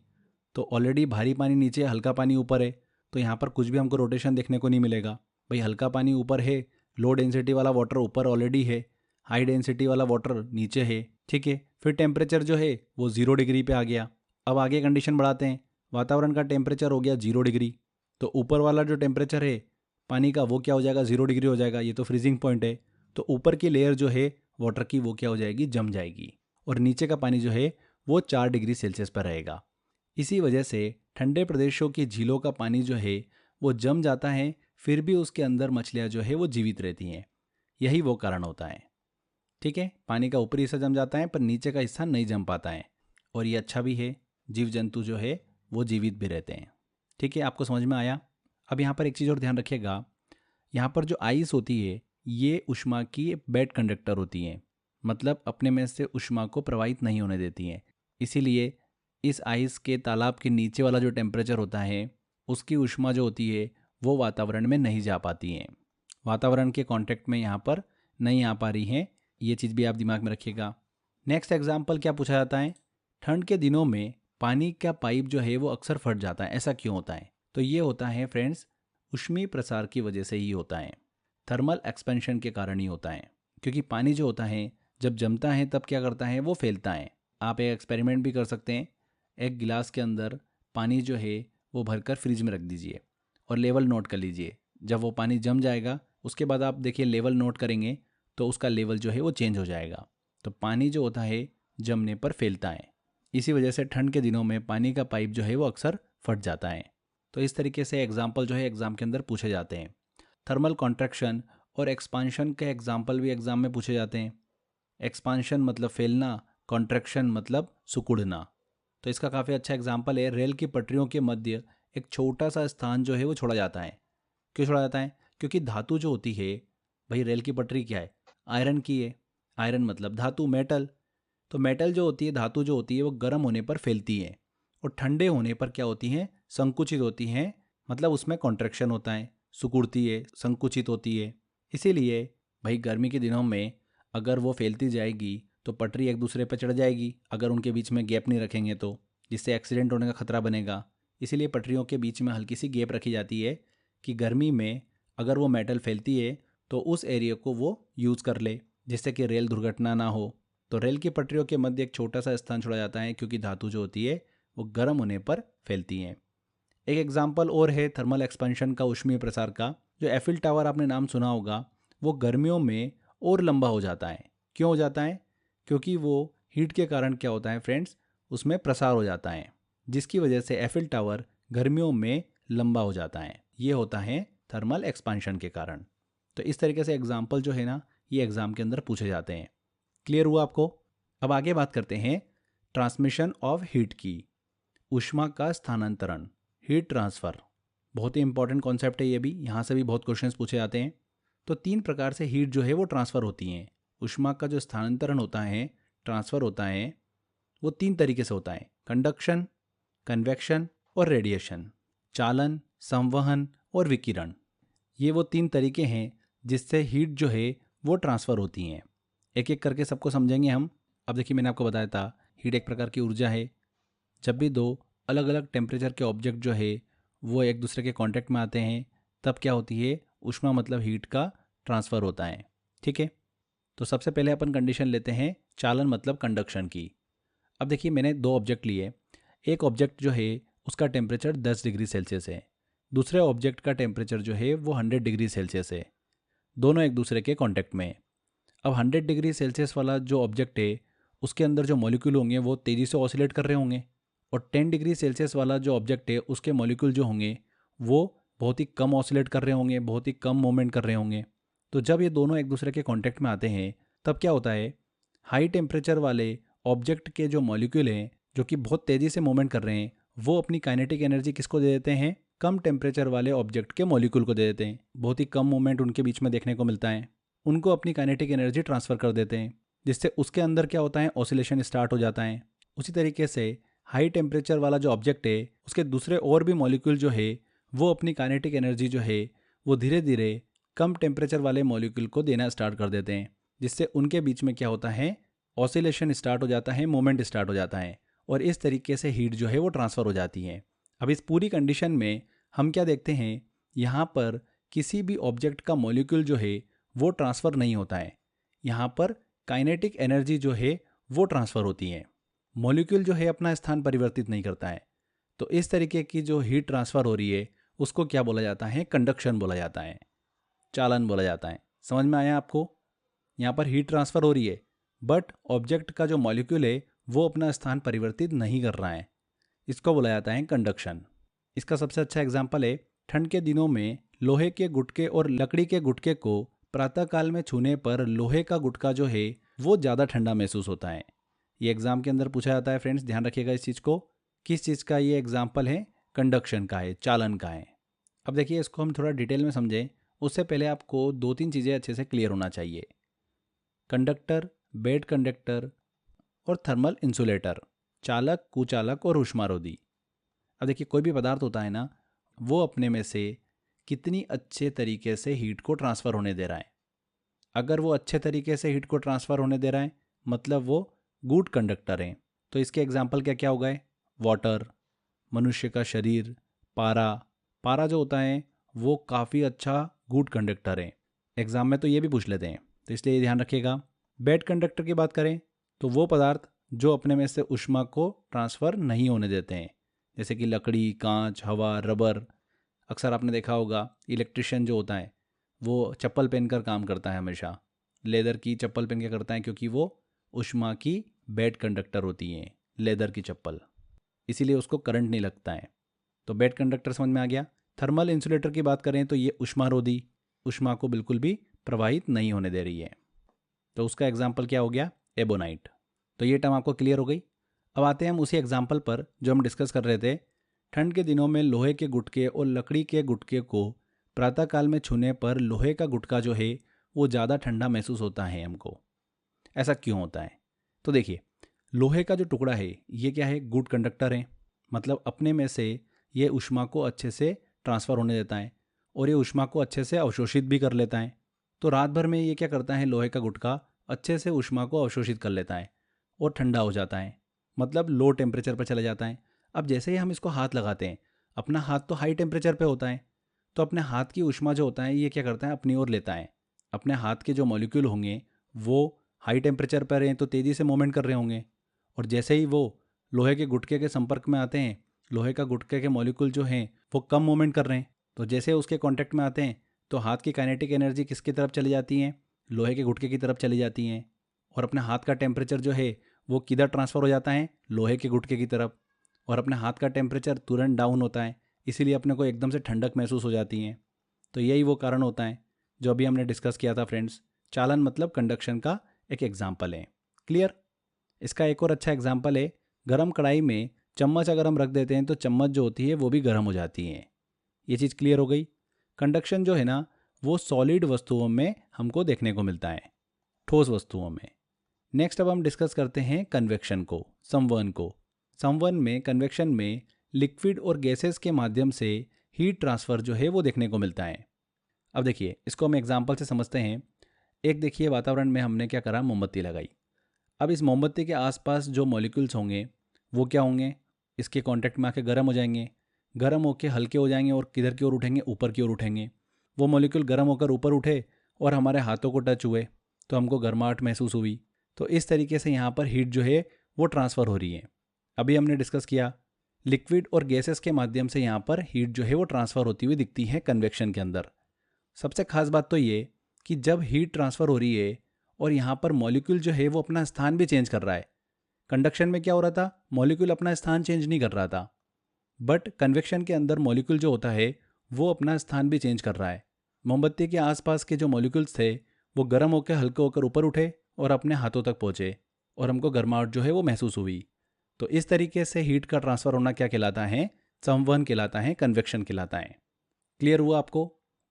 तो ऑलरेडी भारी पानी नीचे, हल्का पानी ऊपर है। तो यहाँ पर कुछ भी हमको रोटेशन देखने को नहीं मिलेगा। भाई हल्का पानी ऊपर है, लो डेंसिटी वाला वाटर ऊपर ऑलरेडी है, हाई डेंसिटी वाला वाटर नीचे है। ठीक है, फिर टेम्परेचर जो है वो 0 डिग्री पे आ गया। अब आगे कंडीशन बढ़ाते हैं, वातावरण का टेम्परेचर हो गया 0 डिग्री। तो ऊपर वाला जो टेम्परेचर है पानी का वो क्या हो जाएगा, 0 डिग्री हो जाएगा। ये तो फ्रीजिंग पॉइंट है। तो ऊपर की लेयर जो है वाटर की वो क्या हो जाएगी, जम जाएगी। और नीचे का पानी जो है वो 4 डिग्री सेल्सियस पर रहेगा। इसी वजह से ठंडे प्रदेशों की झीलों का पानी जो है वो जम जाता है, फिर भी उसके अंदर मछलियाँ जो है वो जीवित रहती हैं। यही वो कारण होता है। ठीक है, पानी का ऊपरी हिस्सा जम जाता है पर नीचे का हिस्सा नहीं जम पाता है, और ये अच्छा भी है, जीव जंतु जो है वो जीवित भी रहते हैं। ठीक है, आपको समझ में आया। अब यहाँ पर एक चीज़ और ध्यान रखिएगा, यहाँ पर जो आइस होती है ये ऊष्मा की बैड कंडक्टर होती हैं, मतलब अपने में से ऊष्मा को प्रवाहित नहीं होने देती हैं। इसीलिए इस आइस के तालाब के नीचे वाला जो टेम्परेचर होता है उसकी ऊष्मा जो होती है वो वातावरण में नहीं जा पाती हैं, वातावरण के कांटेक्ट में यहाँ पर नहीं आ पा रही हैं। ये चीज़ भी आप दिमाग में रखिएगा। नेक्स्ट एग्जाम्पल क्या पूछा जाता है, ठंड के दिनों में पानी का पाइप जो है वो अक्सर फट जाता है, ऐसा क्यों होता है? तो ये होता है फ्रेंड्स, ऊष्मीय प्रसार की वजह से ही होता है, थर्मल एक्सपेंशन के कारण ही होता है। क्योंकि पानी जो होता है जब जमता है तब क्या करता है, वो फैलता है। आप एक एक्सपेरिमेंट भी कर सकते हैं, एक गिलास के अंदर पानी जो है वो भरकर फ्रिज में रख दीजिए और लेवल नोट कर लीजिए। जब वो पानी जम जाएगा उसके बाद आप देखिए लेवल नोट करेंगे तो उसका लेवल जो है वो चेंज हो जाएगा। तो पानी जो होता है जमने पर फैलता है, इसी वजह से ठंड के दिनों में पानी का पाइप जो है वो अक्सर फट जाता है। तो इस तरीके से एग्जाम्पल जो है एग्ज़ाम के अंदर पूछे जाते हैं। थर्मल कॉन्ट्रैक्शन और एक्सपांशन के एग्जाम्पल भी एग्ज़ाम में पूछे जाते हैं। एक्सपांशन मतलब फैलना, कॉन्ट्रैक्शन मतलब सिकुड़ना। तो इसका काफ़ी अच्छा एग्जाम्पल है, रेल की पटरियों के मध्य एक छोटा सा स्थान जो है वो छोड़ा जाता है। क्यों छोड़ा जाता है? क्योंकि धातु जो होती है, भाई रेल की पटरी क्या है, आयरन की है। आयरन मतलब धातु, मेटल। तो मेटल जो होती है, धातु जो होती है वो गर्म होने पर फैलती है और ठंडे होने पर क्या होती हैं, संकुचित होती हैं। मतलब उसमें कॉन्ट्रैक्शन होता है, सिकुड़ती है, संकुचित होती है। इसीलिए भाई गर्मी के दिनों में अगर वो फैलती जाएगी तो पटरी एक दूसरे पर चढ़ जाएगी, अगर उनके बीच में गैप नहीं रखेंगे तो, जिससे एक्सीडेंट होने का खतरा बनेगा। इसीलिए पटरियों के बीच में हल्की सी गैप रखी जाती है कि गर्मी में अगर वो मेटल फैलती है तो उस एरिया को वो यूज़ कर ले, जिससे कि रेल दुर्घटना ना हो। तो रेल की पटरियों के मध्य एक छोटा सा स्थान छोड़ा जाता है क्योंकि धातु जो होती है वो गर्म होने पर फैलती हैं। एक एग्जाम्पल और है थर्मल एक्सपेंशन का, ऊष्मीय प्रसार का। जो एफिल टावर आपने नाम सुना होगा, वो गर्मियों में और लंबा हो जाता है। क्यों हो जाता है? क्योंकि वो हीट के कारण क्या होता है फ्रेंड्स, उसमें प्रसार हो जाता है, जिसकी वजह से एफिल टावर गर्मियों में लंबा हो जाता है। ये होता है थर्मल एक्सपेंशन के कारण। तो इस तरीके से एग्जाम्पल जो है ना, ये एग्जाम के अंदर पूछे जाते हैं। क्लियर हुआ आपको? अब आगे बात करते हैं ट्रांसमिशन ऑफ हीट की, ऊष्मा का स्थानांतरण, हीट ट्रांसफ़र। बहुत ही इंपॉर्टेंट कॉन्सेप्ट है ये भी, यहाँ से भी बहुत क्वेश्चंस पूछे जाते हैं। तो 3 प्रकार से हीट जो है वो ट्रांसफ़र होती हैं। ऊष्मा का जो स्थानांतरण होता है, ट्रांसफ़र होता है, वो 3 तरीके से होता है, कंडक्शन, कन्वेक्शन और रेडिएशन। चालन, संवहन और विकिरण, ये वो 3 तरीके हैं जिससे हीट जो है वो ट्रांसफ़र होती हैं। एक एक करके सबको समझेंगे हम। अब देखिए, मैंने आपको बताया था हीट एक प्रकार की ऊर्जा है। जब भी दो अलग अलग टेम्परेचर के ऑब्जेक्ट जो है वो एक दूसरे के कांटेक्ट में आते हैं तब क्या होती है, ऊष्मा मतलब हीट का ट्रांसफ़र होता है। ठीक है, तो सबसे पहले अपन कंडीशन लेते हैं चालन मतलब कंडक्शन की। अब देखिए, मैंने 2 ऑब्जेक्ट लिए। एक ऑब्जेक्ट जो है उसका टेम्परेचर 10 डिग्री सेल्सियस है, दूसरे ऑब्जेक्ट का टेम्परेचर जो है वो 100 डिग्री सेल्सियस है। दोनों एक दूसरे के कांटेक्ट में है। अब 100 डिग्री सेल्सियस वाला जो ऑब्जेक्ट है उसके अंदर जो मॉलिक्यूल होंगे वो तेज़ी से ऑसिलेट कर रहे होंगे, और 10 डिग्री सेल्सियस वाला जो ऑब्जेक्ट है उसके मॉलिक्यूल जो होंगे वो बहुत ही कम ऑसिलेट कर रहे होंगे, बहुत ही कम मूवमेंट कर रहे होंगे। तो जब ये दोनों एक दूसरे के कांटेक्ट में आते हैं तब क्या होता है, हाई टेम्परेचर वाले ऑब्जेक्ट के जो मॉलिक्यूल हैं जो कि बहुत तेज़ी से मूवमेंट कर रहे हैं वो अपनी काइनेटिक एनर्जी किसको दे देते हैं, कम टेम्परेचर वाले ऑब्जेक्ट के मॉलिक्यूल को दे देते हैं। बहुत ही कम मूवमेंट उनके बीच में देखने को मिलता है, उनको अपनी काइनेटिक एनर्जी ट्रांसफ़र कर देते हैं, जिससे उसके अंदर क्या होता है, ऑसिलेशन स्टार्ट हो जाता है। उसी तरीके से हाई टेम्परेचर वाला जो ऑब्जेक्ट है उसके दूसरे और भी मॉलिक्यूल जो है वो अपनी काइनेटिक एनर्जी जो है वो धीरे धीरे कम टेम्परेचर वाले मॉलिक्यूल को देना स्टार्ट कर देते हैं, जिससे उनके बीच में क्या होता है, ऑसिलेशन स्टार्ट हो जाता है, मोमेंट स्टार्ट हो जाता है, और इस तरीके से हीट जो है वो ट्रांसफ़र हो जाती है। अब इस पूरी कंडीशन में हम क्या देखते हैं, यहाँ पर किसी भी ऑब्जेक्ट का मॉलिक्यूल जो है वो ट्रांसफ़र नहीं होता है, यहाँ पर काइनेटिक एनर्जी जो है वो ट्रांसफ़र होती है। मॉलिक्यूल जो है अपना स्थान परिवर्तित नहीं करता है। तो इस तरीके की जो हीट ट्रांसफ़र हो रही है उसको क्या बोला जाता है, कंडक्शन बोला जाता है, चालन बोला जाता है। समझ में आया आपको? यहाँ पर हीट ट्रांसफ़र हो रही है बट ऑब्जेक्ट का जो मॉलिक्यूल है वो अपना स्थान परिवर्तित नहीं कर रहा है। इसको बोला जाता है कंडक्शन। इसका सबसे अच्छा एग्जाम्पल है ठंड के दिनों में लोहे के गुटके और लकड़ी के गुटके को प्रातःकाल में छूने पर लोहे का गुटका जो है वो ज़्यादा ठंडा महसूस होता है। ये एग्जाम के अंदर पूछा जाता है फ्रेंड्स, ध्यान रखिएगा इस चीज़ को। किस चीज़ का ये एग्जाम्पल है? कंडक्शन का है, चालन का है। अब देखिए इसको हम थोड़ा डिटेल में समझें उससे पहले आपको 2-3 चीज़ें अच्छे से क्लियर होना चाहिए। कंडक्टर, बेड कंडक्टर और थर्मल इंसुलेटर, चालक, कुचालक और ऊष्मारोधी। अब देखिए कोई भी पदार्थ होता है ना, वो अपने में से कितनी अच्छे तरीके से हीट को ट्रांसफ़र होने दे रहा है। अगर वो अच्छे तरीके से हीट को ट्रांसफ़र होने दे रहा है मतलब वो गुड कंडक्टर है। तो इसके एग्जाम्पल क्या क्या हो गए? वाटर, मनुष्य का शरीर, पारा। पारा जो होता है वो काफ़ी अच्छा गुड कंडक्टर है। एग्जाम में तो ये भी पूछ लेते हैं, तो इसलिए ये ध्यान रखिएगा। बैड कंडक्टर की बात करें तो वो पदार्थ जो अपने में से ऊष्मा को ट्रांसफ़र नहीं होने देते हैं, जैसे कि लकड़ी, कांच, हवा, रबर। अक्सर आपने देखा होगा इलेक्ट्रिशियन जो होता है वो चप्पल पहनकर काम करता है, हमेशा लेदर की चप्पल पहन के करता है क्योंकि वो ऊष्मा की बैड कंडक्टर होती हैं, लेदर की चप्पल, इसीलिए उसको करंट नहीं लगता है। तो बैड कंडक्टर समझ में आ गया। थर्मल इंसुलेटर की बात करें तो ये ऊष्मारोधी, ऊष्मा को बिल्कुल भी प्रवाहित नहीं होने दे रही है। तो उसका एग्जाम्पल क्या हो गया? एबोनाइट। तो ये टर्म आपको क्लियर हो गई। अब आते हैं हम उसी एग्जाम्पल पर जो हम डिस्कस कर रहे थे। ठंड के दिनों में लोहे के गुटके और लकड़ी के गुटके को प्रातःकाल में छूने पर लोहे का गुटका जो है वो ज़्यादा ठंडा महसूस होता है हमको। ऐसा क्यों होता है? तो देखिए लोहे का जो टुकड़ा है ये क्या है? गुड कंडक्टर है, मतलब अपने में से ये ऊष्मा को अच्छे से ट्रांसफ़र होने देता है और ये ऊष्मा को अच्छे से अवशोषित भी कर लेता है। तो रात भर में ये क्या करता है? लोहे का गुटका अच्छे से ऊष्मा को अवशोषित कर लेता है और ठंडा हो जाता है, मतलब लो टेम्परेचर पर चला जाता है। अब जैसे ही हम इसको हाथ लगाते हैं, अपना हाथ तो हाई टेम्परेचर पे होता है, तो अपने हाथ की ऊष्मा जो होता है ये क्या करता है? अपनी ओर लेता है। अपने हाथ के जो मॉलिक्यूल होंगे वो हाई टेम्परेचर पर हैं तो तेज़ी से मूवमेंट कर रहे होंगे, और जैसे ही वो लोहे के गुटके के संपर्क में आते हैं, लोहे का गुटके के मॉलिक्यूल जो हैं वो कम मूवमेंट कर रहे हैं, तो जैसे उसके कांटेक्ट में आते हैं तो हाथ की काइनेटिक एनर्जी किसकी तरफ चली जाती है? लोहे के गुटके की तरफ चली जाती हैं। और अपने हाथ का टेम्परेचर जो है वो किधर ट्रांसफ़र हो जाता है? लोहे के गुटके की तरफ। और अपने हाथ का टेम्परेचर तुरंत डाउन होता है, इसीलिए अपने को एकदम से ठंडक महसूस हो जाती है। तो यही वो कारण होता है जो अभी हमने डिस्कस किया था फ्रेंड्स। चालन मतलब कंडक्शन का एक एग्जाम्पल है। क्लियर? इसका एक और अच्छा एग्जाम्पल है, गरम कढ़ाई में चम्मच अगर हम रख देते हैं तो चम्मच जो होती है वो भी गर्म हो जाती है। ये चीज़ क्लियर हो गई। कंडक्शन जो है ना वो सॉलिड वस्तुओं में हमको देखने को मिलता है, ठोस वस्तुओं में। नेक्स्ट अब हम डिस्कस करते हैं कन्वेक्शन को, संवहन को। संवहन में, कन्वेक्शन में लिक्विड और गैसेस के माध्यम से हीट ट्रांसफ़र जो है वो देखने को मिलता है। अब देखिए इसको हम एग्जाम्पल से समझते हैं। एक देखिए वातावरण में हमने क्या करा? मोमबत्ती लगाई। अब इस मोमबत्ती के आसपास जो मॉलिक्यूल्स होंगे वो क्या होंगे? इसके कांटेक्ट में आके गर्म हो जाएंगे, गर्म होकर हल्के हो जाएंगे और किधर की ओर उठेंगे? ऊपर की ओर उठेंगे। वो मॉलिक्यूल गर्म होकर ऊपर उठे और हमारे हाथों को टच हुए तो हमको गर्माहट महसूस हुई। तो इस तरीके से यहाँ पर हीट जो है वो ट्रांसफ़र हो रही है। अभी हमने डिस्कस किया लिक्विड और गैसेस के माध्यम से यहाँ पर हीट जो है वो ट्रांसफ़र होती हुई दिखती है कन्वेक्शन के अंदर। सबसे खास बात तो ये कि जब हीट ट्रांसफ़र हो रही है और यहाँ पर मॉलिक्यूल जो है वो अपना स्थान भी चेंज कर रहा है। कंडक्शन में क्या हो रहा था? मॉलिक्यूल अपना स्थान चेंज नहीं कर रहा था, बट कन्वेक्शन के अंदर मॉलिक्यूल जो होता है वो अपना स्थान भी चेंज कर रहा है। मोमबत्ती के आसपास के जो मॉलिक्यूल्स थे वो गर्म होकर हल्के होकर ऊपर उठे और अपने हाथों तक पहुँचे और हमको गर्माहट जो है वो महसूस हुई। तो इस तरीके से हीट का ट्रांसफ़र होना क्या कहलाता है? संवहन कहलाता है, कन्वेक्शन कहलाता है। क्लियर हुआ आपको?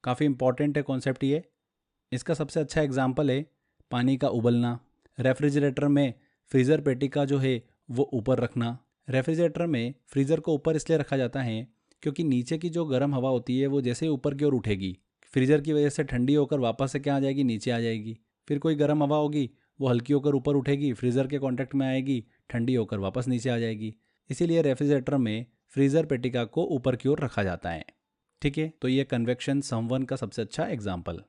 काफ़ी इंपॉर्टेंट है कॉन्सेप्ट ये। इसका सबसे अच्छा एग्जाम्पल है पानी का उबलना। रेफ्रिजरेटर में फ्रीज़र पेटी का जो है वो ऊपर रखना। रेफ्रिजरेटर में फ्रीज़र को ऊपर इसलिए रखा जाता है क्योंकि नीचे की जो गर्म हवा होती है वो जैसे ही ऊपर की ओर उठेगी, फ्रीज़र की वजह से ठंडी होकर वापस से क्या आ जाएगी? नीचे आ जाएगी। फिर कोई गर्म हवा होगी वो हल्की होकर ऊपर उठेगी, फ्रीज़र के कांटेक्ट में आएगी, ठंडी होकर वापस नीचे आ जाएगी। इसीलिए रेफ्रिजरेटर में फ्रीज़र पेटिका को ऊपर की ओर रखा जाता है। ठीक है, तो ये कन्वेक्शन संवहन का सबसे अच्छा एग्जाम्पल।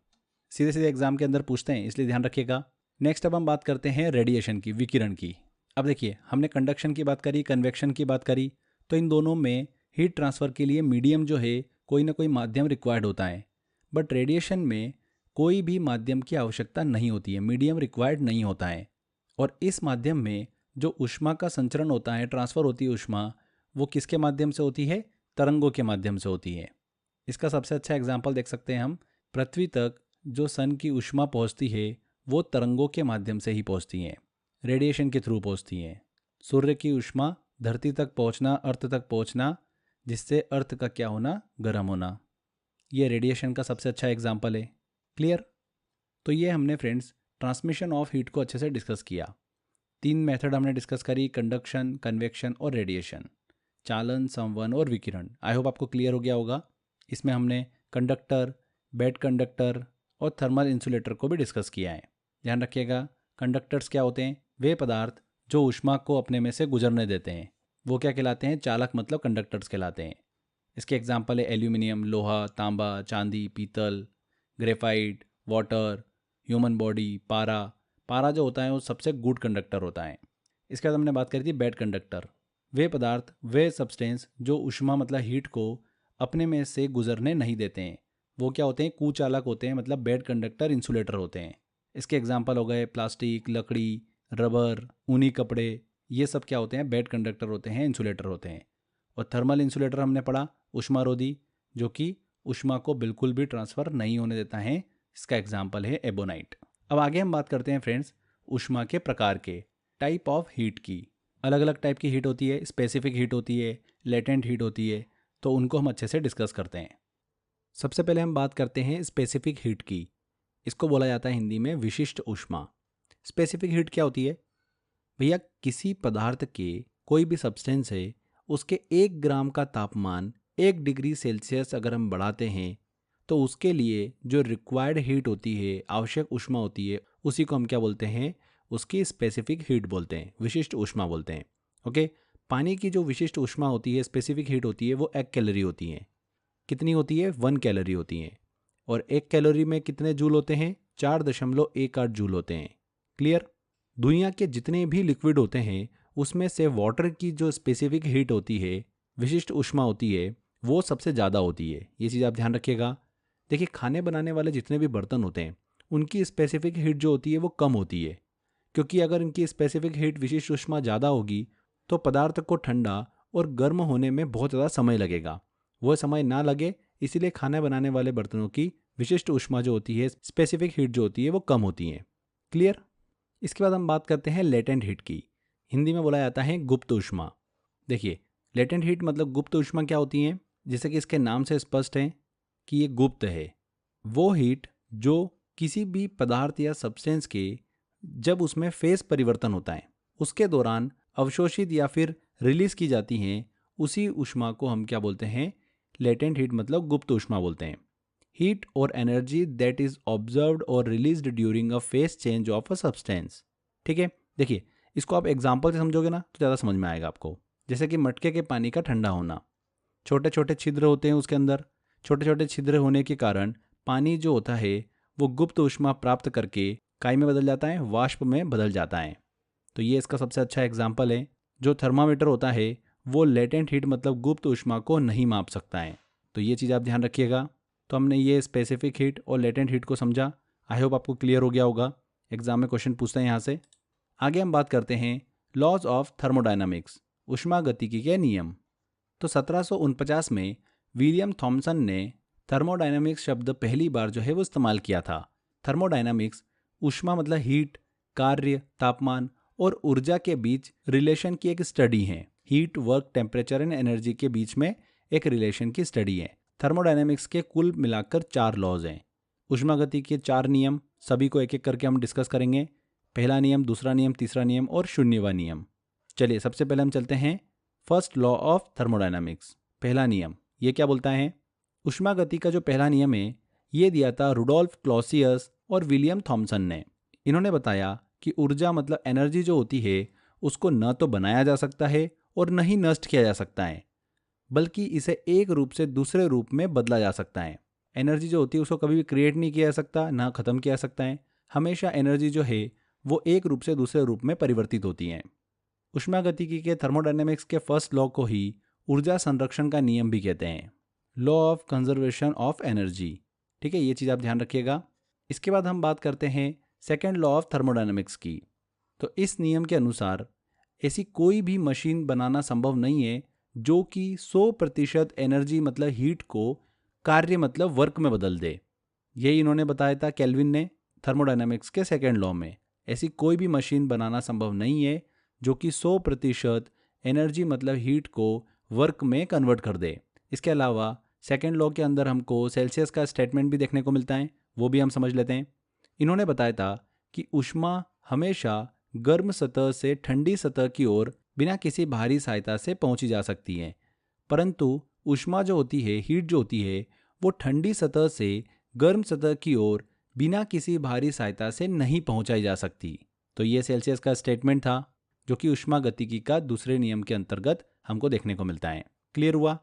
सीधे सीधे एग्जाम के अंदर पूछते हैं, इसलिए ध्यान रखिएगा। नेक्स्ट अब हम बात करते हैं रेडिएशन की, विकिरण की। अब देखिए हमने कंडक्शन की बात करी, कन्वेक्शन की बात करी, तो इन दोनों में हीट ट्रांसफ़र के लिए मीडियम जो है कोई ना कोई माध्यम रिक्वायर्ड होता है। बट रेडिएशन में कोई भी माध्यम की आवश्यकता नहीं होती है, मीडियम रिक्वायर्ड नहीं होता है। और इस माध्यम में जो ऊष्मा का संचरण होता है, ट्रांसफ़र होती है ऊष्मा, वो किसके माध्यम से होती है? तरंगों के माध्यम से होती है। इसका सबसे अच्छा एग्जाम्पल देख सकते हैं हम, पृथ्वी तक जो सन की ऊष्मा पहुंचती है वो तरंगों के माध्यम से ही पहुंचती हैं, रेडिएशन के थ्रू पहुंचती हैं। सूर्य की ऊष्मा धरती तक पहुंचना, अर्थ तक पहुंचना, जिससे अर्थ का क्या होना? गर्म होना। ये रेडिएशन का सबसे अच्छा एग्जाम्पल है। क्लियर? तो ये हमने फ्रेंड्स ट्रांसमिशन ऑफ हीट को अच्छे से डिस्कस किया। 3 मेथड हमने डिस्कस करी, कंडक्शन, कन्वेक्शन और रेडिएशन, चालन, संवहन और विकिरण। आई होप आपको क्लियर हो गया होगा। इसमें हमने कंडक्टर, बेड कंडक्टर और थर्मल इंसुलेटर को भी डिस्कस किया है। ध्यान रखिएगा, कंडक्टर्स क्या होते हैं? वे पदार्थ जो ऊष्मा को अपने में से गुजरने देते हैं, वो क्या कहलाते हैं? चालक, मतलब कंडक्टर्स कहलाते हैं। इसके एग्जाम्पल है एल्यूमिनियम, लोहा, तांबा, चांदी, पीतल, ग्रेफाइट, वाटर, ह्यूमन बॉडी, पारा। पारा जो होता है वो सबसे गुड कंडक्टर होता है। इसके बाद हमने बात करी थी बेड कंडक्टर। वे पदार्थ, वे सब्सटेंस जो ऊष्मा मतलब हीट को अपने में से गुजरने नहीं देते हैं, वो क्या होते हैं? कुचालक होते हैं, मतलब बेड कंडक्टर, इंसुलेटर होते हैं। इसके एग्जाम्पल हो गए प्लास्टिक, लकड़ी, रबर, ऊनी कपड़े। ये सब क्या होते हैं? बेड कंडक्टर होते हैं, इंसुलेटर होते हैं। और थर्मल इंसुलेटर हमने पढ़ा, ऊष्मारोधी, जो कि ऊष्मा को बिल्कुल भी ट्रांसफ़र नहीं होने देता है। इसका एग्जाम्पल है एबोनाइट। अब आगे हम बात करते हैं फ्रेंड्स ऊष्मा के प्रकार के, टाइप ऑफ हीट की। अलग अलग टाइप की हीट होती है, स्पेसिफिक हीट होती है, लेटेंट हीट होती है, तो उनको हम अच्छे से डिस्कस करते हैं। सबसे पहले हम बात करते हैं स्पेसिफिक हीट की। इसको बोला जाता है हिंदी में विशिष्ट ऊष्मा। स्पेसिफिक हीट क्या होती है? भैया, किसी पदार्थ के, कोई भी सब्सटेंस है, उसके 1 ग्राम का तापमान 1 डिग्री सेल्सियस अगर हम बढ़ाते हैं तो उसके लिए जो रिक्वायर्ड हीट होती है, आवश्यक ऊष्मा होती है, उसी को हम क्या बोलते हैं? उसकी स्पेसिफिक हीट बोलते हैं, विशिष्ट ऊष्मा बोलते हैं। ओके। पानी की जो विशिष्ट ऊष्मा होती है, स्पेसिफिक हीट होती है, वो 1 कैलोरी होती है। कितनी होती है? 1 कैलोरी होती है। और 1 कैलोरी में कितने जूल होते हैं? 4.18 जूल होते हैं। क्लियर? दुनिया के जितने भी लिक्विड होते हैं उसमें से वाटर की जो स्पेसिफिक हीट होती है, विशिष्ट ऊष्मा होती है, वो सबसे ज़्यादा होती है। ये चीज़ आप ध्यान रखिएगा। देखिए, खाने बनाने वाले जितने भी बर्तन होते हैं उनकी स्पेसिफिक हीट जो होती है वो कम होती है, क्योंकि अगर इनकी स्पेसिफिक हीट, विशिष्ट ऊष्मा ज़्यादा होगी तो पदार्थ को ठंडा और गर्म होने में बहुत ज़्यादा समय लगेगा। वो समय ना लगे, इसीलिए खाना बनाने वाले बर्तनों की विशिष्ट ऊष्मा जो होती है, स्पेसिफिक हीट जो होती है, वो कम होती है। क्लियर? इसके बाद हम बात करते हैं लेटेंट हीट की। हिंदी में बोला जाता है गुप्त ऊष्मा। देखिए, लेटेंट हीट मतलब गुप्त ऊष्मा क्या होती है? जैसे कि इसके नाम से स्पष्ट है कि ये गुप्त है। वो हीट जो किसी भी पदार्थ या सब्सटेंस के, जब उसमें फेस परिवर्तन होता है उसके दौरान अवशोषित या फिर रिलीज की जाती हैं, उसी ऊष्मा को हम क्या बोलते हैं? लेटेंट हीट मतलब गुप्त ऊष्मा बोलते हैं। हीट और एनर्जी दैट इज ऑब्जर्व्ड और released during a face change of a substance. ठीक है। देखिए, इसको आप एग्जाम्पल से समझोगे ना तो ज़्यादा समझ में आएगा आपको। जैसे कि मटके के पानी का ठंडा होना, छोटे छोटे छिद्र होते हैं उसके अंदर। छोटे छोटे छिद्र होने के कारण पानी जो होता है वो गुप्त ऊष्मा प्राप्त करके काई में बदल जाता है, वाष्प में बदल जाता है। तो ये इसका सबसे अच्छा एग्जाम्पल है। जो थर्मामीटर होता है वो लेटेंट हीट मतलब गुप्त ऊष्मा को नहीं माप सकता है। तो ये चीज़ आप ध्यान रखिएगा। तो हमने ये स्पेसिफिक हीट और लेटेंट हीट को समझा। आई होप आपको क्लियर हो गया होगा। एग्जाम में क्वेश्चन पूछते हैं यहाँ से। आगे हम बात करते हैं लॉज ऑफ थर्मोडायनामिक्स, ऊष्मागतिकी के नियम। तो 1749 में विलियम थॉमसन ने थर्मोडायनामिक्स शब्द पहली बार जो है वो इस्तेमाल किया था। थर्मोडायनामिक्स ऊष्मा मतलब हीट, कार्य, तापमान और ऊर्जा के बीच रिलेशन की एक स्टडी है। Heat, work, temperature and energy के बीच में एक रिलेशन की स्टडी है। थर्मोडायनामिक्स के कुल मिलाकर 4 लॉज हैं। ऊष्मागतिकी के 4 नियम, सभी को एक एक करके हम डिस्कस करेंगे। पहला नियम, दूसरा नियम, तीसरा नियम और 0वां नियम। चलिए, सबसे पहले हम चलते हैं फर्स्ट लॉ ऑफ थर्मोडायनामिक्स। पहला नियम ये क्या बोलता है? ऊष्मागति का जो पहला नियम है ये दिया था रुडोल्फ क्लॉसियस और विलियम थॉमसन ने। इन्होंने बताया कि ऊर्जा मतलब एनर्जी जो होती है उसको न तो बनाया जा सकता है और न ही नष्ट किया जा सकता है, बल्कि इसे एक रूप से दूसरे रूप में बदला जा सकता है। एनर्जी जो होती है उसको कभी भी क्रिएट नहीं किया जा सकता, ना ख़त्म किया जा सकता है। हमेशा एनर्जी जो है वो एक रूप से दूसरे रूप में परिवर्तित होती हैं। ऊष्मागतिकी के थर्मोडायनेमिक्स के फर्स्ट लॉ को ही ऊर्जा संरक्षण का नियम भी कहते हैं, law of conservation of energy. ठीक है, ये चीज़ आप ध्यान रखिएगा। इसके बाद हम बात करते हैं सेकेंड लॉ ऑफ थर्मोडायनेमिक्स की। तो इस नियम के अनुसार ऐसी कोई भी मशीन बनाना संभव नहीं है जो कि 100% एनर्जी मतलब हीट को कार्य मतलब वर्क में बदल दे। यही इन्होंने बताया था केल्विन ने थर्मोडायनामिक्स के सेकेंड लॉ में। ऐसी कोई भी मशीन बनाना संभव नहीं है जो कि 100% एनर्जी मतलब हीट को वर्क में कन्वर्ट कर दे। इसके अलावा सेकेंड लॉ के अंदर हमको सेल्सियस का स्टेटमेंट भी देखने को मिलता है, वो भी हम समझ लेते हैं। इन्होंने बताया था कि ऊष्मा हमेशा गर्म सतह से ठंडी सतह की ओर बिना किसी बाहरी सहायता से पहुंची जा सकती है, परंतु ऊष्मा जो होती है, हीट जो होती है, वो ठंडी सतह से गर्म सतह की ओर बिना किसी बाहरी सहायता से नहीं पहुंचाई जा सकती। तो ये सेल्सियस का स्टेटमेंट था जो कि ऊष्मागतिकी का दूसरे नियम के अंतर्गत हमको देखने को मिलता है। क्लियर हुआ?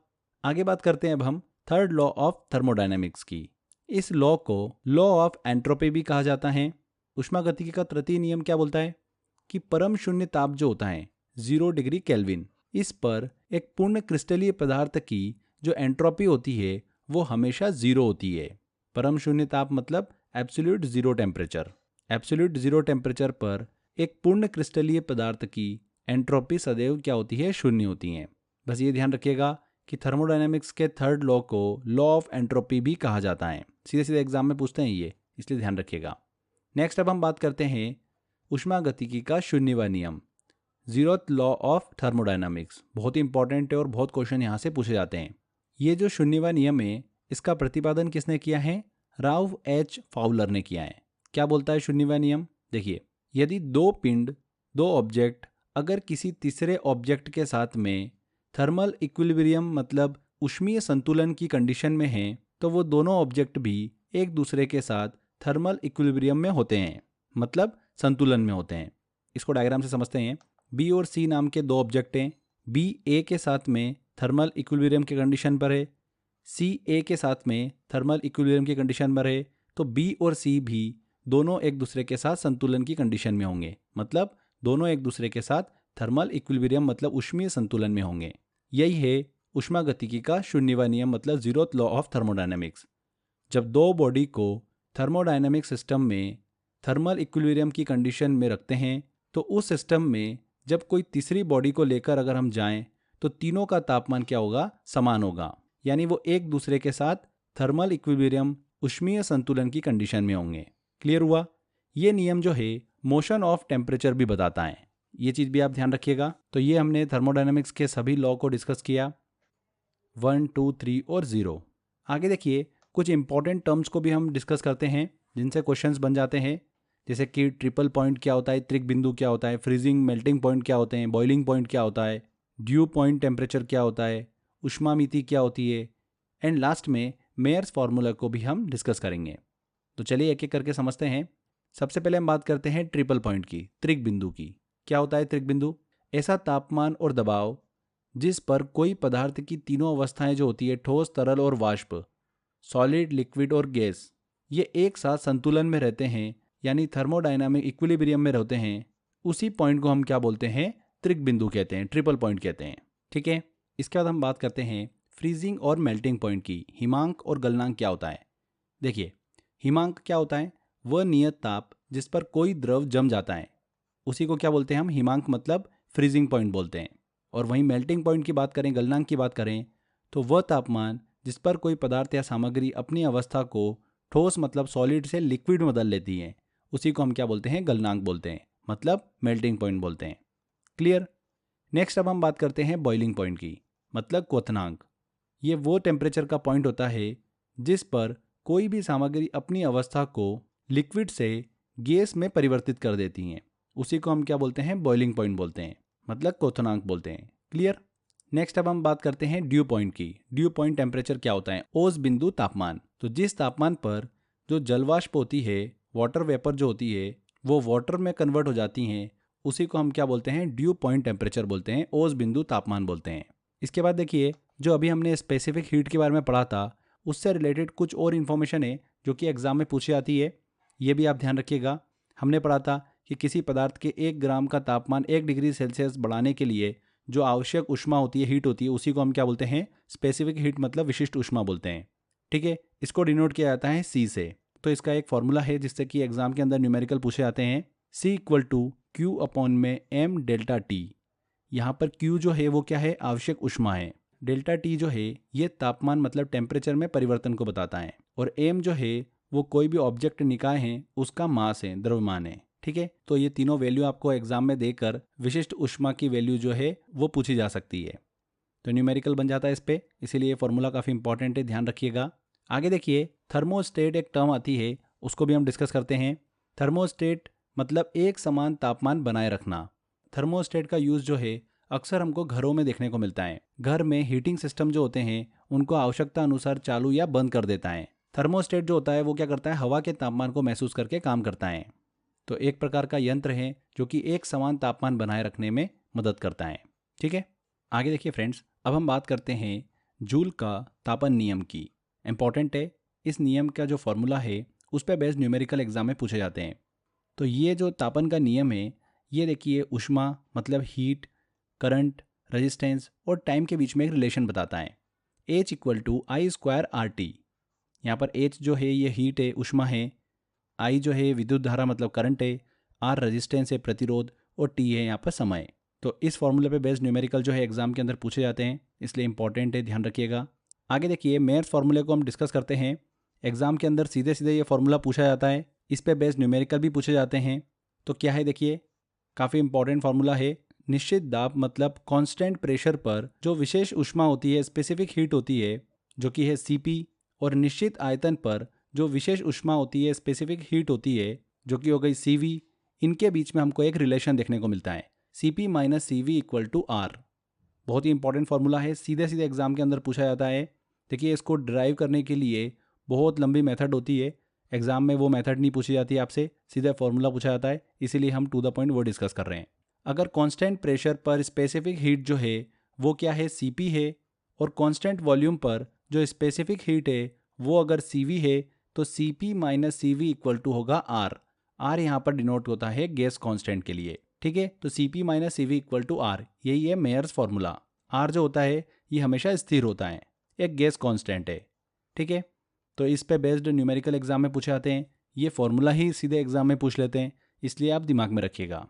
आगे बात करते हैं अब हम थर्ड लॉ ऑफ थर्मोडायनेमिक्स की। इस लॉ को लॉ ऑफ एंट्रोपी भी कहा जाता है। ऊष्मागतिकी का तृतीय नियम क्या बोलता है कि परम शून्य ताप जो होता है 0 डिग्री केल्विन, इस पर एक पूर्ण क्रिस्टलीय पदार्थ की जो एंट्रोपी होती है वो हमेशा 0 होती है। परम शून्य ताप मतलब absolute zero temperature. Absolute zero temperature पर एक पूर्ण क्रिस्टलीय पदार्थ की एंट्रोपी सदैव क्या होती है? शून्य होती है। बस ये ध्यान रखिएगा कि थर्मोडायनेमिक्स के थर्ड लॉ को लॉ ऑफ एंट्रोपी भी कहा जाता है। सीधे सीधे एग्जाम में पूछते हैं ये, इसलिए ध्यान रखिएगा। नेक्स्ट अब हम बात करते हैं ऊष्मागतिकी का शून्यवां नियम, 0th लॉ ऑफ थर्मोडायनामिक्स। बहुत ही इंपॉर्टेंट है और बहुत क्वेश्चन यहाँ से पूछे जाते हैं। ये जो शून्यवां नियम है, इसका प्रतिपादन किसने किया है? राल्फ एच फाउलर ने किया है। क्या बोलता है शून्यवां नियम? देखिए, यदि दो पिंड, दो ऑब्जेक्ट अगर किसी तीसरे ऑब्जेक्ट के साथ में थर्मल इक्विलिब्रियम मतलब ऊष्मीय संतुलन की कंडीशन में हैं, तो वो दोनों ऑब्जेक्ट भी एक दूसरे के साथ थर्मल इक्विलिब्रियम में होते हैं, मतलब संतुलन में होते हैं। इसको डायग्राम से समझते हैं। बी और सी नाम के दो ऑब्जेक्ट हैं। बी ए के साथ में थर्मल इक्विलिब्रियम की कंडीशन पर है, सी ए के साथ में थर्मल इक्विलिब्रियम की कंडीशन पर है, तो बी और सी भी दोनों एक दूसरे के साथ संतुलन की कंडीशन में होंगे, मतलब दोनों एक दूसरे के साथ थर्मल इक्विलिब्रियम मतलब ऊष्मीय संतुलन में होंगे। यही है ऊष्मागतिकी का शून्यवां नियम मतलब 0th लॉ ऑफ थर्मोडायनेमिक्स। जब दो बॉडी को थर्मोडायनेमिक सिस्टम में थर्मल इक्विलिब्रियम की कंडीशन में रखते हैं, तो उस सिस्टम में जब कोई तीसरी बॉडी को लेकर अगर हम जाएं, तो तीनों का तापमान क्या होगा? समान होगा, यानी वो एक दूसरे के साथ थर्मल इक्विलिब्रियम ऊष्मीय संतुलन की कंडीशन में होंगे। क्लियर हुआ? ये नियम जो है मोशन ऑफ टेम्परेचर भी बताता है, ये चीज़ भी आप ध्यान रखिएगा। तो ये हमने थर्मोडायनेमिक्स के सभी लॉ को डिस्कस किया, 1, 2, 3 और 0। आगे देखिए, कुछ इंपॉर्टेंट टर्म्स को भी हम डिस्कस करते हैं जिनसे क्वेश्चंस बन जाते हैं, जैसे कि ट्रिपल पॉइंट क्या होता है, त्रिक बिंदु क्या होता है, फ्रीजिंग मेल्टिंग पॉइंट क्या होते हैं, बॉइलिंग पॉइंट क्या होता है, ड्यू पॉइंट टेम्परेचर क्या होता है, ऊष्मामिति क्या होती है, एंड लास्ट में मेयर्स फार्मूला को भी हम डिस्कस करेंगे। तो चलिए एक एक करके समझते हैं। सबसे पहले हम बात करते हैं ट्रिपल पॉइंट की, त्रिक बिंदु की। क्या होता है त्रिक बिंदु? ऐसा तापमान और दबाव जिस पर कोई पदार्थ की तीनों अवस्थाएं जो होती है, ठोस, तरल और वाष्प, सॉलिड, लिक्विड और गैस, ये एक साथ संतुलन में रहते हैं, यानी थर्मोडायनामिक इक्विलिब्रियम में रहते हैं। उसी पॉइंट को हम क्या बोलते हैं? त्रिक बिंदु कहते हैं, ट्रिपल पॉइंट कहते हैं। ठीक है, इसके बाद हम बात करते हैं फ्रीजिंग और मेल्टिंग पॉइंट की। हिमांक और गलनांक क्या होता है? देखिए, हिमांक क्या होता है? वह नियत ताप जिस पर कोई द्रव जम जाता है, उसी को क्या बोलते हैं हम? हिमांक मतलब फ्रीजिंग पॉइंट बोलते हैं। और वहीं मेल्टिंग पॉइंट की बात करें, गलनांक की बात करें, तो वह तापमान जिस पर कोई पदार्थ या सामग्री अपनी अवस्था को ठोस मतलब सॉलिड से लिक्विड में बदल लेती है, उसी को हम क्या बोलते हैं? गलनांक बोलते हैं, मतलब मेल्टिंग पॉइंट बोलते हैं। क्लियर? नेक्स्ट अब हम बात करते हैं बॉइलिंग पॉइंट की, मतलब क्वथनांक। ये वो टेम्परेचर का पॉइंट होता है जिस पर कोई भी सामग्री अपनी अवस्था को लिक्विड से गैस में परिवर्तित कर देती हैं, उसी को हम क्या बोलते हैं? बॉइलिंग पॉइंट बोलते हैं, मतलब क्वथनांक बोलते हैं। क्लियर? नेक्स्ट अब हम बात करते हैं ड्यू पॉइंट की। ड्यू पॉइंट टेम्परेचर क्या होता है? ओस बिंदु तापमान। तो जिस तापमान पर जो जलवाष्प होती है, वाटर वेपर जो होती है, वो वाटर में कन्वर्ट हो जाती हैं, उसी को हम क्या बोलते हैं? ड्यू पॉइंट टेम्परेचर बोलते हैं, ओस बिंदु तापमान बोलते हैं। इसके बाद देखिए, जो अभी हमने स्पेसिफिक हीट के बारे में पढ़ा था, उससे रिलेटेड कुछ और इन्फॉर्मेशन है जो कि एग्जाम में पूछी जाती है, ये भी आप ध्यान रखिएगा। हमने पढ़ा था कि किसी पदार्थ के 1 ग्राम का तापमान 1 डिग्री सेल्सियस बढ़ाने के लिए जो आवश्यक ऊष्मा होती है, हीट होती है, उसी को हम क्या बोलते हैं? स्पेसिफिक हीट मतलब विशिष्ट ऊष्मा बोलते हैं। ठीक है, इसको डिनोट किया जाता है C से। तो इसका एक फॉर्मूला है जिससे कि एग्जाम के अंदर न्यूमेरिकल पूछे जाते हैं। C = Q अपॉन में m डेल्टा T। यहाँ पर Q जो है वो क्या है, आवश्यक ऊष्मा है। डेल्टा T जो है ये तापमान मतलब टेम्परेचर में परिवर्तन को बताता है। और m जो है वो कोई भी ऑब्जेक्ट निकाय है उसका मास है, द्रव्यमान है। ठीक है, तो ये तीनों वैल्यू आपको एग्जाम में देकर विशिष्ट ऊष्मा की वैल्यू जो है वो पूछी जा सकती है। तो न्यूमेरिकल बन जाता है इस पे, इसीलिए ये फॉर्मूला काफ़ी इंपॉर्टेंट है, ध्यान रखिएगा। आगे देखिए, थर्मोस्टेट एक टर्म आती है, उसको भी हम डिस्कस करते हैं। थर्मोस्टेट मतलब एक समान तापमान बनाए रखना। थर्मोस्टेट का यूज़ जो है अक्सर हमको घरों में देखने को मिलता है। घर में हीटिंग सिस्टम जो होते हैं उनको आवश्यकता अनुसार चालू या बंद कर देता है। थर्मोस्टेट जो होता है वो क्या करता है, हवा के तापमान को महसूस करके काम करता है। तो एक प्रकार का यंत्र है जो कि एक समान तापमान बनाए रखने में मदद करता है। ठीक है, आगे देखिए फ्रेंड्स, अब हम बात करते हैं जूल का तापन नियम की। इंपॉर्टेंट है, इस नियम का जो फॉर्मूला है उस पर बेस्ड न्यूमेरिकल एग्जाम में पूछे जाते हैं। तो ये जो तापन का नियम है, ये देखिए ऊष्मा मतलब हीट, करंट, रेजिस्टेंस और टाइम के बीच में एक रिलेशन बताता है। H equal to I square R T. यहाँ पर H जो है ये हीट है, ऊष्मा है। I जो है विद्युत धारा मतलब करंट है। R रेजिस्टेंस है, प्रतिरोध। और T है यहाँ पर समय। तो इस फॉर्मूले पे बेस्ड न्यूमेरिकल जो है एग्जाम के अंदर पूछे जाते हैं, इसलिए इंपॉर्टेंट है, ध्यान रखिएगा। आगे देखिए, मेयर्स फार्मूले को हम डिस्कस करते हैं। एग्जाम के अंदर सीधे सीधे ये फार्मूला पूछा जाता है, इस पे बेस्ड न्यूमेरिकल भी पूछे जाते हैं। तो क्या है देखिए, काफ़ी इंपॉर्टेंट फार्मूला है। निश्चित दाब मतलब कांस्टेंट प्रेशर पर जो विशेष ऊष्मा होती है, स्पेसिफिक हीट होती है, जो कि है Cp, और निश्चित आयतन पर जो विशेष ऊष्मा होती है, स्पेसिफिक हीट होती है, जो कि हो गई Cv, इनके बीच में हमको एक रिलेशन देखने को मिलता है, Cp minus Cv equal to R। बहुत ही इंपॉर्टेंट फार्मूला है, सीधे सीधे एग्जाम के अंदर पूछा जाता है। देखिए, इसको ड्राइव करने के लिए बहुत लंबी मेथड होती है, एग्जाम में वो मेथड नहीं पूछी जाती है आपसे, सीधे फार्मूला पूछा जाता है, इसीलिए हम टू द पॉइंट वो डिस्कस कर रहे हैं। अगर कांस्टेंट प्रेशर पर स्पेसिफिक हीट जो है वो क्या है, Cp है, और कांस्टेंट वॉल्यूम पर जो स्पेसिफिक हीट है वो अगर Cv है, तो Cp minus Cv equal to होगा R। R यहाँ पर डिनोट होता है गैस कांस्टेंट के लिए। ठीक है, तो Cp minus Cv equal to R, यही है मेयर्स फार्मूला। R जो होता है ये हमेशा स्थिर होता है, एक गैस कांस्टेंट है। ठीक है, तो इस पे बेस्ड न्यूमेरिकल एग्जाम में पूछे जाते हैं, ये फॉर्मूला ही सीधे एग्जाम में पूछ लेते हैं, इसलिए आप दिमाग में रखिएगा।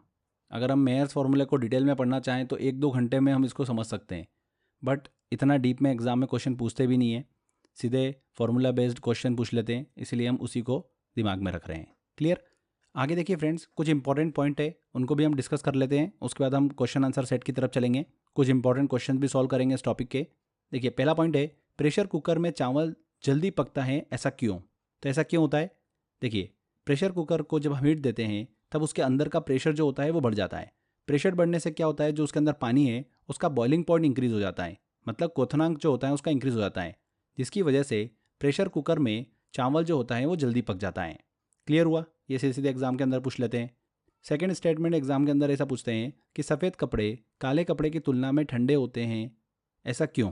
अगर हम मेयर्स फार्मूले को डिटेल में पढ़ना चाहें तो 1-2 घंटे में हम इसको समझ सकते हैं, बट इतना डीप में एग्जाम में क्वेश्चन पूछते भी नहीं है, सीधे फार्मूला बेस्ड क्वेश्चन पूछ लेते हैं, इसलिए हम उसी को दिमाग में रख रहे हैं। क्लियर? आगे देखिए फ्रेंड्स, कुछ इंपॉर्टेंट पॉइंट है, उनको भी हम डिस्कस कर लेते हैं, उसके बाद हम क्वेश्चन आंसर सेट की तरफ चलेंगे, कुछ इंपॉर्टेंट क्वेश्चन भी सॉल्व करेंगे इस टॉपिक के। देखिए, पहला पॉइंट है, प्रेशर कुकर में चावल जल्दी पकता है, ऐसा क्यों? तो ऐसा क्यों होता है? देखिए, प्रेशर कुकर को जब हम हीट देते हैं तब उसके अंदर का प्रेशर जो होता है वो बढ़ जाता है। प्रेशर बढ़ने से क्या होता है, जो उसके अंदर पानी है उसका बॉइलिंग पॉइंट इंक्रीज हो जाता है, मतलब क्वथनांक जो होता है उसका इंक्रीज हो जाता है, जिसकी वजह से प्रेशर कुकर में चावल जो होता है वो जल्दी पक जाता है। क्लियर हुआ? ये सीधे सीधे एग्जाम के अंदर पूछ लेते हैं। सेकंड स्टेटमेंट एग्जाम के अंदर ऐसा पूछते हैं कि सफ़ेद कपड़े काले कपड़े की तुलना में ठंडे होते हैं, ऐसा क्यों?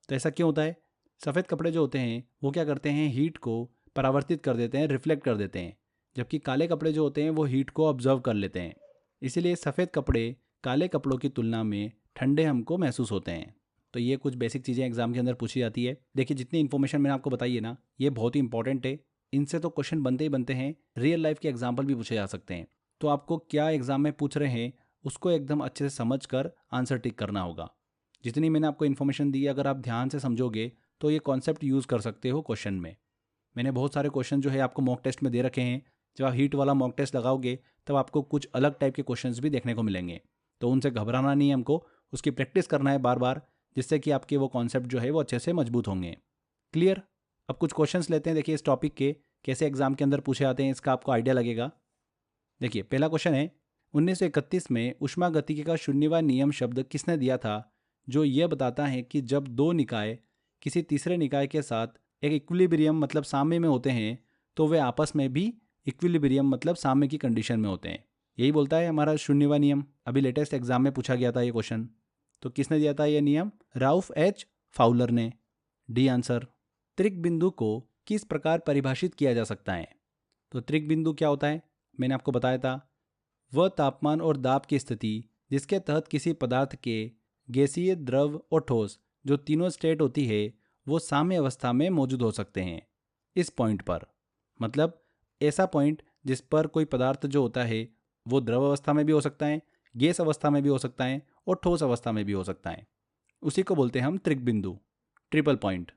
तो ऐसा क्यों होता है? सफ़ेद कपड़े जो होते हैं वो क्या करते हैं, हीट को परावर्तित कर देते हैं, रिफ्लेक्ट कर देते हैं, जबकि काले कपड़े जो होते हैं वो हीट को ऑब्जर्व कर लेते हैं। इसीलिए सफ़ेद कपड़े काले कपड़ों की तुलना में ठंडे हमको महसूस होते हैं। तो ये कुछ बेसिक चीज़ें एग्जाम के अंदर पूछी जाती है। देखिए, जितनी इन्फॉर्मेशन मैंने आपको बताई है ना, ये बहुत ही इंपॉर्टेंट है, इनसे तो क्वेश्चन बनते ही बनते हैं, रियल लाइफ के एग्जाम्पल भी पूछे जा सकते हैं। तो आपको क्या एग्जाम में पूछ रहे हैं उसको एकदम अच्छे से समझ कर आंसर टिक करना होगा। जितनी मैंने आपको इन्फॉर्मेशन दी, अगर आप ध्यान से समझोगे तो ये कॉन्सेप्ट यूज़ कर सकते हो क्वेश्चन में। मैंने बहुत सारे क्वेश्चन जो है आपको मॉक टेस्ट में दे रखे हैं, जब आप हीट वाला मॉक टेस्ट लगाओगे तब आपको कुछ अलग टाइप के क्वेश्चंस भी देखने को मिलेंगे। तो उनसे घबराना नहीं है हमको, उसकी प्रैक्टिस करना है बार बार, जिससे कि आपके वो कॉन्सेप्ट जो है वो अच्छे से मजबूत होंगे। क्लियर? अब कुछ क्वेश्चंस लेते हैं, देखिए इस टॉपिक के कैसे एग्जाम के अंदर पूछे आते हैं, इसका आपको आइडिया लगेगा। देखिए, पहला क्वेश्चन है, 1931 में ऊष्मागतिकी का शून्यवां नियम शब्द किसने दिया था, जो यह बताता है कि जब दो निकाय किसी तीसरे निकाय के साथ एक इक्विलिब्रियम मतलब साम्य में होते हैं तो वे आपस में भी इक्विलिब्रियम मतलब साम्य की कंडीशन में होते हैं। यही बोलता है हमारा शून्यवां नियम। अभी लेटेस्ट एग्जाम में पूछा गया था ये क्वेश्चन। तो किसने दिया था ये नियम? राउफ एच फाउलर ने। D answer. त्रिक बिंदु को किस प्रकार परिभाषित किया जा सकता है? तो त्रिक बिंदु क्या होता है, मैंने आपको बताया था, वह तापमान और दाब की स्थिति जिसके तहत किसी पदार्थ के गैसीय, द्रव और ठोस जो तीनों स्टेट होती है वो साम्य अवस्था में मौजूद हो सकते हैं। इस पॉइंट पर मतलब ऐसा पॉइंट जिस पर कोई पदार्थ जो होता है वो द्रव अवस्था में भी हो सकता है, गैस अवस्था में भी हो सकता है और ठोस अवस्था में भी हो सकता है। उसी को बोलते हैं हम त्रिक बिंदु, ट्रिपल पॉइंट।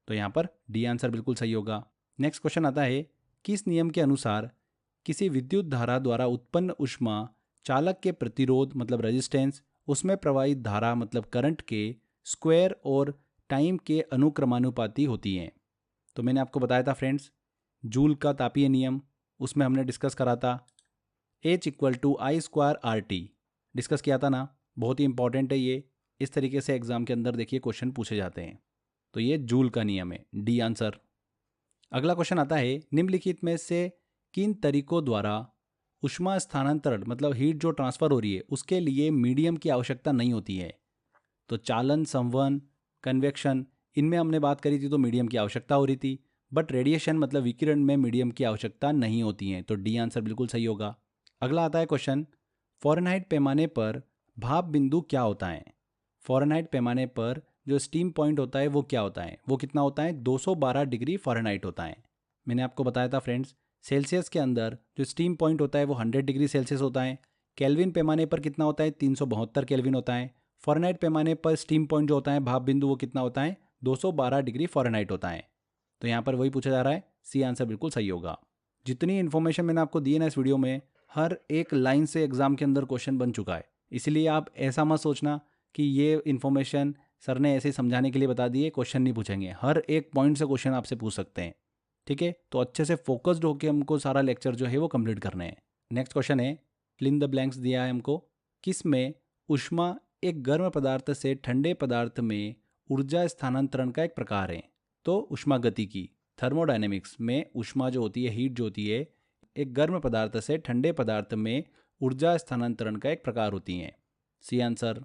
तो यहाँ पर डी आंसर बिल्कुल सही होगा। नेक्स्ट क्वेश्चन आता है, किस नियम के अनुसार किसी विद्युत धारा द्वारा उत्पन्न ऊष्मा चालक के प्रतिरोध मतलब रेजिस्टेंस, उसमें प्रवाहित धारा मतलब करंट के स्क्वायर और टाइम के अनुक्रमानुपाती होती है? तो मैंने आपको बताया था फ्रेंड्स, जूल का तापीय नियम, उसमें हमने डिस्कस करा था H=I²RT, डिस्कस किया था ना। बहुत ही इंपॉर्टेंट है ये, इस तरीके से एग्जाम के अंदर देखिए क्वेश्चन पूछे जाते हैं। तो ये जूल का नियम है, डी आंसर। अगला क्वेश्चन आता है, निम्नलिखित में से किन तरीकों द्वारा ऊष्मा स्थानांतरण मतलब हीट जो ट्रांसफर हो रही है उसके लिए मीडियम की आवश्यकता नहीं होती है? तो चालन, संवहन, कन्वेक्शन, इनमें हमने बात करी थी तो मीडियम की आवश्यकता हो रही थी, बट रेडिएशन मतलब विकिरण में मीडियम की आवश्यकता नहीं होती है। तो डी आंसर बिल्कुल सही होगा। अगला आता है क्वेश्चन, फ़ारेनहाइट पैमाने पर भाप बिंदु क्या होता है? फ़ारेनहाइट पैमाने पर जो स्टीम पॉइंट होता है वो क्या होता है? वो कितना होता है? 212 डिग्री फ़ारेनहाइट होता है। मैंने आपको बताया था फ्रेंड्स, सेल्सियस के अंदर जो स्टीम पॉइंट होता है वो 100 डिग्री सेल्सियस होता है। केल्विन पैमाने पर कितना होता है? 372 केल्विन होता है। फ़ारेनहाइट पैमाने पर स्टीम पॉइंट जो होता है भाप बिंदु वो कितना होता है? 212 डिग्री फ़ारेनहाइट होता है। तो यहाँ पर वही पूछा जा रहा है, सी आंसर बिल्कुल सही होगा। जितनी इन्फॉर्मेशन मैंने आपको दी है ना इस वीडियो में, हर एक लाइन से एग्जाम के अंदर क्वेश्चन बन चुका है। इसलिए आप ऐसा मत सोचना कि ये इन्फॉर्मेशन सर ने ऐसे ही समझाने के लिए बता दी है, क्वेश्चन नहीं पूछेंगे। हर एक पॉइंट से क्वेश्चन आपसे पूछ सकते हैं, ठीक है? तो अच्छे से फोकस्ड होकर हमको सारा लेक्चर जो है वो कंप्लीट करना है। नेक्स्ट क्वेश्चन है, फिल इन द ब्लैंक्स दिया है हमको, किस में ऊष्मा एक गर्म पदार्थ से ठंडे पदार्थ में ऊर्जा स्थानांतरण का एक प्रकार है? तो ऊष्मागतिकी, थर्मोडायनेमिक्स में ऊष्मा जो होती है, हीट जो होती है, एक गर्म पदार्थ से ठंडे पदार्थ में ऊर्जा स्थानांतरण का एक प्रकार होती है। C answer.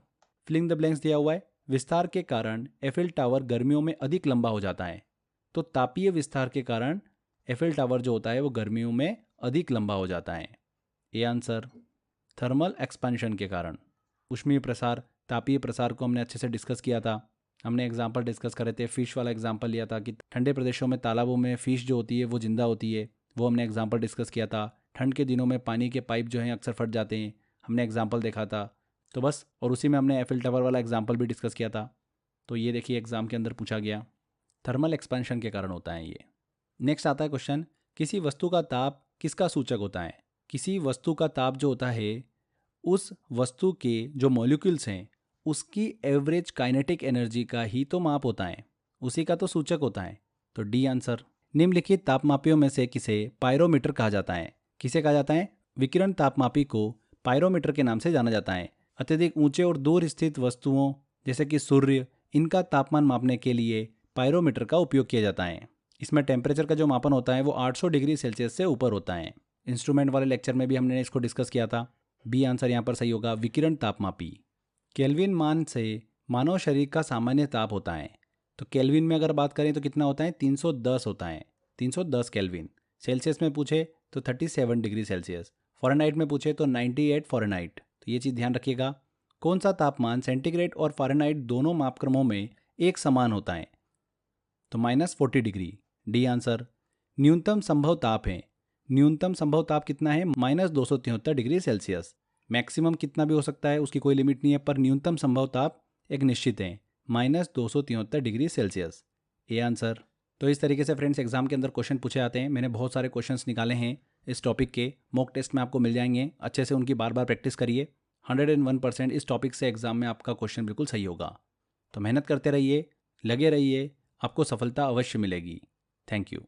Filling the blanks दिया हुआ है, विस्तार के कारण एफिल टावर गर्मियों में अधिक लंबा हो जाता है। तो तापीय विस्तार के कारण एफिल टावर जो होता है वो गर्मियों में अधिक लंबा हो जाता है। A answer. थर्मल एक्सपेंशन के कारण, ऊष्मीय प्रसार, तापीय प्रसार को हमने अच्छे से डिस्कस किया था। हमने एग्जाम्पल डिस्कस करे थे, फिश वाला एग्जाम्पल लिया था कि ठंडे प्रदेशों में तालाबों में फिश जो होती है वो जिंदा होती है, वो हमने एग्जाम्पल डिस्कस किया था। ठंड के दिनों में पानी के पाइप जो हैं अक्सर फट जाते हैं, हमने एग्जाम्पल देखा था। तो बस, और उसी में हमने एफिल टावर वाला एग्जाम्पल भी डिस्कस किया था। तो ये देखिए एग्जाम के अंदर पूछा गया, थर्मल एक्सपेंशन के कारण होता है ये। नेक्स्ट आता है क्वेश्चन, किसी वस्तु का ताप किसका सूचक होता है? किसी वस्तु का ताप जो होता है उस वस्तु के जो मॉलिक्यूल्स हैं उसकी एवरेज काइनेटिक एनर्जी का ही तो माप होता है, उसी का तो सूचक होता है। तो डी आंसर। निम्नलिखित तापमापियों में से किसे पायरोमीटर कहा जाता है? किसे कहा जाता है? विकिरण तापमापी को पायरोमीटर के नाम से जाना जाता है। अत्यधिक ऊंचे और दूर स्थित वस्तुओं जैसे कि सूर्य, इनका तापमान मापने के लिए पायरोमीटर का उपयोग किया जाता है। इसमें टेम्परेचर का जो मापन होता है वो 800 डिग्री सेल्सियस से ऊपर होता है। इंस्ट्रूमेंट वाले लेक्चर में भी हमने इसको डिस्कस किया था। बी आंसर यहाँ पर सही होगा, विकिरण तापमापी। केल्विन मान से मानव शरीर का सामान्य ताप होता है। तो केल्विन में अगर बात करें तो कितना होता है? 310 होता है, 310 केल्विन। सेल्सियस में पूछे तो 37 डिग्री सेल्सियस, फ़ारेनहाइट में पूछे तो 98 फ़ारेनहाइट। तो ये चीज़ ध्यान रखिएगा। कौन सा तापमान सेंटीग्रेड और फ़ारेनहाइट दोनों मापक्रमों में एक समान होता है? तो -40 डिग्री, डी आंसर। न्यूनतम संभव ताप है, न्यूनतम संभव ताप कितना है? -273 डिग्री सेल्सियस। मैक्सिमम कितना भी हो सकता है, उसकी कोई लिमिट नहीं है, पर न्यूनतम संभव ताप एक निश्चित है, -273 डिग्री सेल्सियस। A answer. तो इस तरीके से फ्रेंड्स एग्जाम के अंदर क्वेश्चन पूछे जाते हैं। मैंने बहुत सारे क्वेश्चंस निकाले हैं इस टॉपिक के, मॉक टेस्ट में आपको मिल जाएंगे। अच्छे से उनकी बार बार प्रैक्टिस करिए। 101% इस टॉपिक से एग्जाम में आपका क्वेश्चन बिल्कुल सही होगा। तो मेहनत करते रहिए, लगे रहिए, आपको सफलता अवश्य मिलेगी। Thank you.